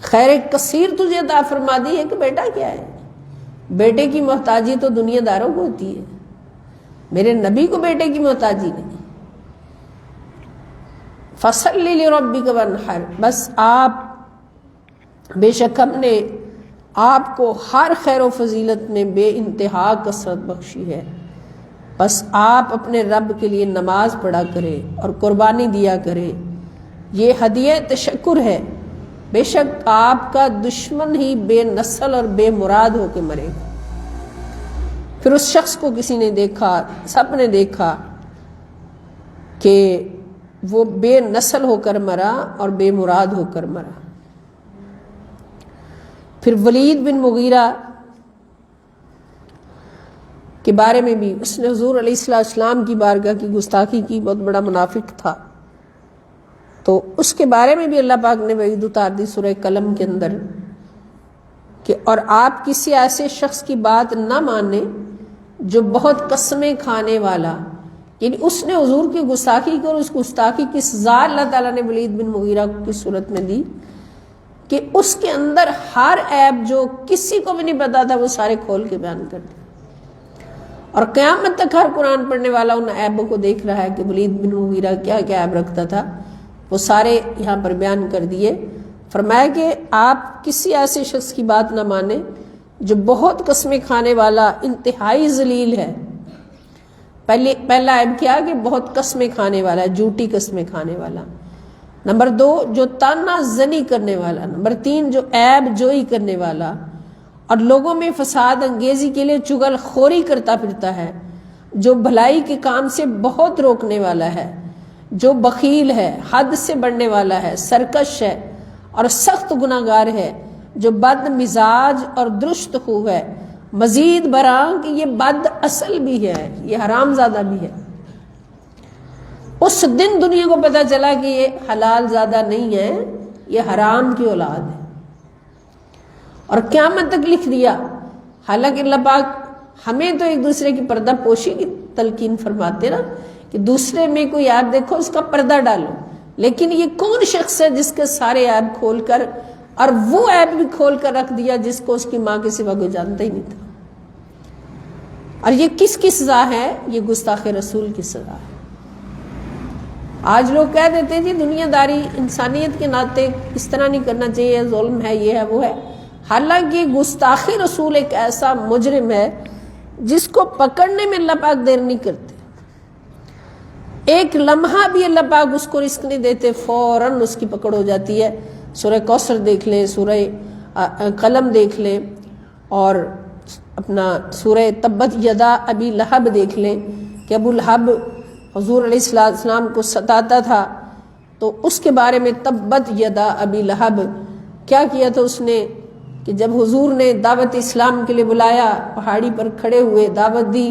خیر کثیر تجھے عطا فرما دی ہے کہ بیٹا کیا ہے؟ بیٹے کی محتاجی تو دنیا داروں کو ہوتی ہے، میرے نبی کو بیٹے کی محتاجی نہیں۔ فصلی لربک وانحر، بس آپ، بے شک ہم نے آپ کو ہر خیر و فضیلت میں بے انتہا کثرت بخشی ہے، بس آپ اپنے رب کے لیے نماز پڑھا کرے اور قربانی دیا کرے، یہ ہدیہ تشکر ہے۔ بے شک آپ کا دشمن ہی بے نسل اور بے مراد ہو کے مرے گا۔ پھر اس شخص کو کسی نے دیکھا، سب نے دیکھا کہ وہ بے نسل ہو کر مرا اور بے مراد ہو کر مرا۔ پھر ولید بن مغیرہ کے بارے میں بھی، اس نے حضور علیہ السلام کی بارگاہ کی گستاخی کی، بہت بڑا منافق تھا، تو اس کے بارے میں بھی اللہ پاک نے وعید اتار دی سورہ قلم کے اندر کہ اور آپ کسی ایسے شخص کی بات نہ مانیں جو بہت قسمیں کھانے والا، یعنی اس نے حضور کی گستاخی کی اور اس گستاخی کی سزا اللہ تعالیٰ نے ولید بن مغیرہ کی صورت میں دی کہ اس کے اندر ہر عیب جو کسی کو بھی نہیں پتا تھا وہ سارے کھول کے بیان کر دیا، اور قیامت تک ہر قرآن پڑھنے والا ان عیبوں کو دیکھ رہا ہے کہ ولید بن مغیرہ کیا کیا عیب رکھتا تھا، وہ سارے یہاں پر بیان کر دیے۔ فرمایا کہ آپ کسی ایسے شخص کی بات نہ مانیں جو بہت قسمیں کھانے والا، انتہائی ذلیل ہے۔ پہلا عیب کیا کہ بہت قسمیں کھانے والا ہے، جھوٹی قسمیں کھانے والا۔ نمبر 2 جو تانا زنی کرنے والا۔ نمبر 3 جو عیب جوئی کرنے والا اور لوگوں میں فساد انگیزی کے لیے چغل خوری کرتا پھرتا ہے، جو بھلائی کے کام سے بہت روکنے والا ہے، جو بخیل ہے، حد سے بڑھنے والا ہے، سرکش ہے اور سخت گناہگار ہے، جو بد مزاج اور درست خو ہے، مزید برآں کہ یہ بد اصل بھی ہے، یہ حرام زادہ بھی ہے۔ اس دن دنیا کو پتہ چلا کہ یہ حلال زادہ نہیں ہے، یہ حرام کی اولاد ہے، اور قیامت تک لکھ دیا۔ حالانکہ اللہ پاک ہمیں تو ایک دوسرے کی پردہ پوشی کی تلقین فرماتے نا کہ دوسرے میں کوئی عیب دیکھو اس کا پردہ ڈالو، لیکن یہ کون شخص ہے جس کے سارے عیب کھول کر، اور وہ عیب بھی کھول کر رکھ دیا جس کو اس کی ماں کے سوا کوئی جانتا ہی نہیں تھا۔ اور یہ کس کی سزا ہے؟ یہ گستاخ رسول کی سزا ہے۔ آج لوگ کہہ دیتے ہیں جی دنیا داری انسانیت کے ناطے اس طرح نہیں کرنا چاہیے، ظلم ہے، یہ ہے، وہ ہے۔ حالانکہ گستاخ رسول ایک ایسا مجرم ہے جس کو پکڑنے میں اللہ پاک دیر نہیں کرتے، ایک لمحہ بھی اللہ پاک اس کو رزق نہیں دیتے، فوراً اس کی پکڑ ہو جاتی ہے۔ سورہ کوثر دیکھ لیں، سورہ قلم دیکھ لیں، اور اپنا سورہ تبت یدا ابی لہب دیکھ لیں کہ ابو لہب حضور علیہ السلام کو ستاتا تھا، تو اس کے بارے میں تبت یدا ابی لہب کیا کیا تھا اس نے کہ جب حضور نے دعوت اسلام کے لیے بلایا، پہاڑی پر کھڑے ہوئے دعوت دی،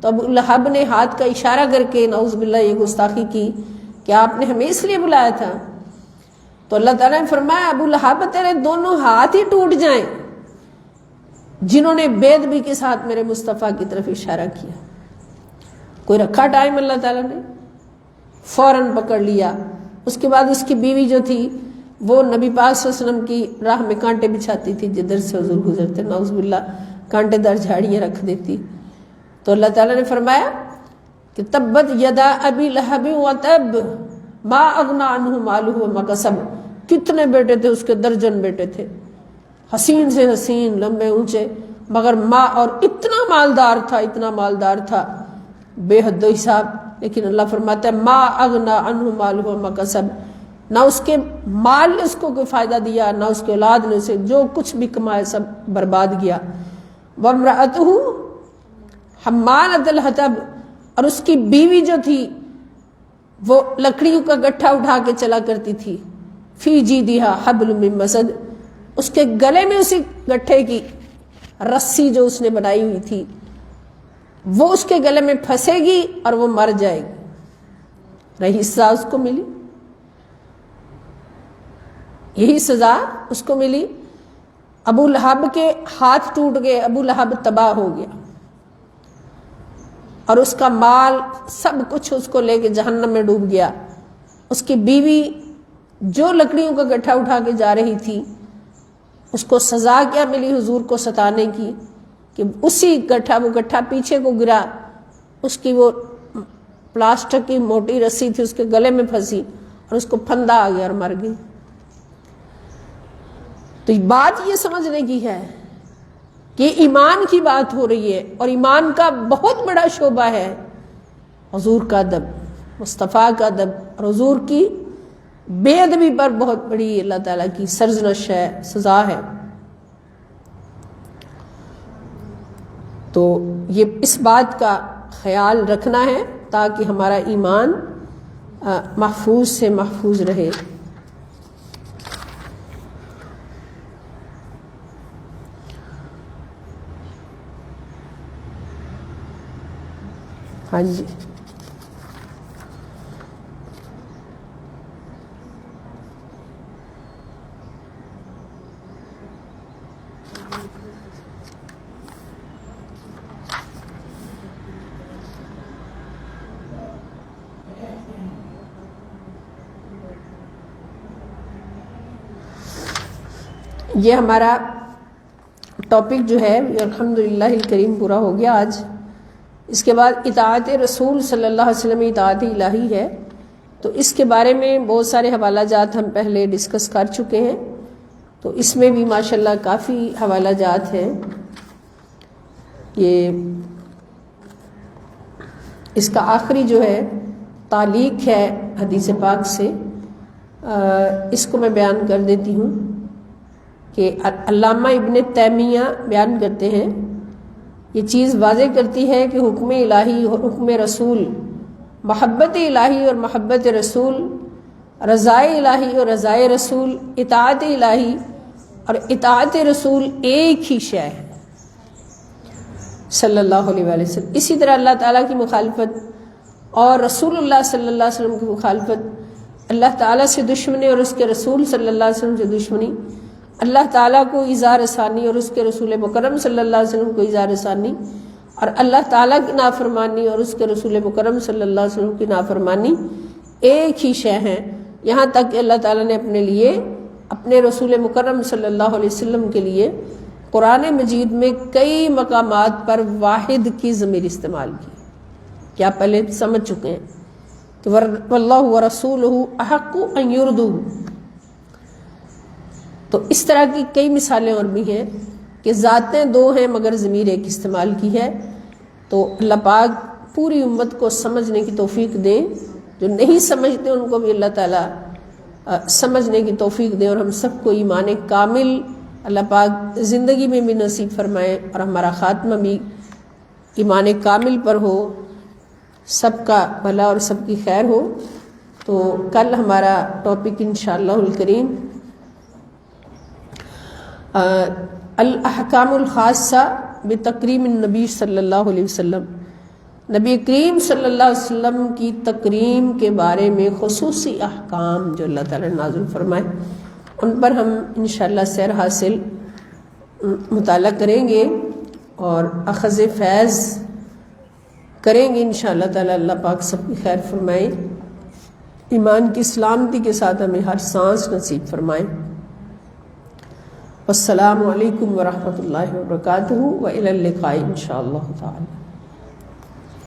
تو ابو لہب نے ہاتھ کا اشارہ کر کے نعوذ باللہ یہ گستاخی کی کہ آپ نے ہمیں اس لیے بلایا تھا۔ تو اللہ تعالیٰ نے فرمایا ابو لہب تیرے دونوں ہاتھ ہی ٹوٹ جائیں جنہوں نے بے ادبی کے ساتھ میرے مصطفیٰ کی طرف اشارہ کیا۔ کوئی رکھا ٹائم اللہ تعالیٰ نے، فوراً پکڑ لیا۔ اس کے بعد اس کی بیوی جو تھی وہ نبی پاک صلی اللہ علیہ وسلم کی راہ میں کانٹے بچھاتی تھی، جدھر سے حضور گزرتے نعوذ باللہ کانٹے دار جھاڑیاں رکھ دیتی۔ تو اللہ تعالیٰ نے فرمایا کہ تبت یدا ابی لہب وتب ما اغنی عنہ مالہ وما کسب۔ کتنے بیٹے تھے اس کے؟ درجن بیٹے تھے، حسین سے حسین، لمبے اونچے، مگر ماں، اور اتنا مالدار تھا، اتنا مالدار تھا بے حد و حساب۔ لیکن اللہ فرماتا ہے ما اغنی عنہ مالہ وما کسب، نہ اس کے مال نے اس کو کوئی فائدہ دیا، نہ اس کے اولاد نے اسے، جو کچھ بھی کمائے سب برباد گیا۔ وامرأتہ حمالۃ الحطب، اور اس کی بیوی جو تھی وہ لکڑیوں کا گٹھا اٹھا کے چلا کرتی تھی، فی جیدہا حبل من مسد، اس کے گلے میں اسی گٹھے کی رسی جو اس نے بنائی ہوئی تھی وہ اس کے گلے میں پھنسے گی اور وہ مر جائے گی، رہی حصہ اس کو ملی۔ یہی سزا اس کو ملی۔ ابو لہب کے ہاتھ ٹوٹ گئے، ابو لہب تباہ ہو گیا، اور اس کا مال سب کچھ اس کو لے کے جہنم میں ڈوب گیا۔ اس کی بیوی جو لکڑیوں کا گٹھا اٹھا کے جا رہی تھی، اس کو سزا کیا ملی حضور کو ستانے کی، کہ اسی وہ گٹھا پیچھے کو گرا، اس کی وہ پلاسٹک کی موٹی رسی تھی اس کے گلے میں پھنسی اور اس کو پھندا آ گیا اور مر گئی۔ تو بات یہ سمجھنے کی ہے کہ ایمان کی بات ہو رہی ہے، اور ایمان کا بہت بڑا شعبہ ہے حضور کا ادب، مصطفیٰ کا ادب، اور حضور کی بے ادبی پر بہت بڑی اللہ تعالیٰ کی سرزنش ہے، سزا ہے۔ تو یہ اس بات کا خیال رکھنا ہے تاکہ ہمارا ایمان محفوظ سے محفوظ رہے۔ ہاں جی، یہ ہمارا ٹاپک جو ہے الحمدللہ الکریم پورا ہو گیا آج۔ اس کے بعد اطاعت رسول صلی اللہ علیہ وسلم اطاعت الہی ہے، تو اس کے بارے میں بہت سارے حوالہ جات ہم پہلے ڈسکس کر چکے ہیں، تو اس میں بھی ماشاءاللہ کافی حوالہ جات ہیں۔ یہ اس کا آخری جو ہے تعلیق ہے حدیث پاک سے، اس کو میں بیان کر دیتی ہوں کہ علامہ ابن تیمیہ بیان کرتے ہیں، یہ چیز واضح کرتی ہے کہ حکم الہی اور حکم رسول، محبت الہی اور محبت رسول، رضائے الہی اور رضائے رسول، اطاعت الہی اور اطاعت رسول ایک ہی شے ہے صلی اللہ علیہ وآلہ وسلم۔ اسی طرح اللہ تعالیٰ کی مخالفت اور رسول اللہ صلی اللہ علیہ وسلم کی مخالفت، اللہ تعالیٰ سے دشمنی اور اس کے رسول صلی اللہ علیہ وسلم سے دشمنی، اللہ تعالیٰ کو ایذا رسانی اور اس کے رسول مکرم صلی اللہ علیہ وسلم کو ایذا رسانی، اور اللہ تعالیٰ کی نافرمانی اور اس کے رسول مکرم صلی اللہ علیہ وسلم کی نافرمانی ایک ہی شے ہیں، یہاں تک کہ اللہ تعالیٰ نے اپنے لیے، اپنے رسول مکرم صلی اللہ علیہ وسلم کے لیے قرآن مجید میں کئی مقامات پر واحد کی ضمیر استعمال کی، کیا پہلے سمجھ چکے ہیں کہ واللہ ورسولہ احق ان یرضوہ۔ تو اس طرح کی کئی مثالیں اور بھی ہیں کہ ذاتیں دو ہیں مگر ضمیر ایک استعمال کی ہے۔ تو اللہ پاک پوری امت کو سمجھنے کی توفیق دیں، جو نہیں سمجھتے ان کو بھی اللہ تعالیٰ سمجھنے کی توفیق دیں، اور ہم سب کو ایمان کامل اللہ پاک زندگی میں بھی نصیب فرمائے، اور ہمارا خاتمہ بھی ایمان کامل پر ہو، سب کا بھلا اور سب کی خیر ہو۔ تو کل ہمارا ٹاپک انشاءاللہ الکریم الاحکام الخاصہ بتکریم النبی صلی اللہ علیہ وسلم، نبی کریم صلی اللہ علیہ وسلم کی تکریم کے بارے میں خصوصی احکام جو اللہ تعالیٰ نے نازل فرمائے، ان پر ہم انشاءاللہ سیر حاصل مطالعہ کریں گے اور اخذ فیض کریں گے انشاءاللہ تعالیٰ۔ اللہ پاک سب کی خیر فرمائے، ایمان کی سلامتی کے ساتھ ہمیں ہر سانس نصیب فرمائے۔ والسلام علیکم ورحمۃ اللہ وبرکاتہ، وإلی اللقاء انشاءاللہ تعالی۔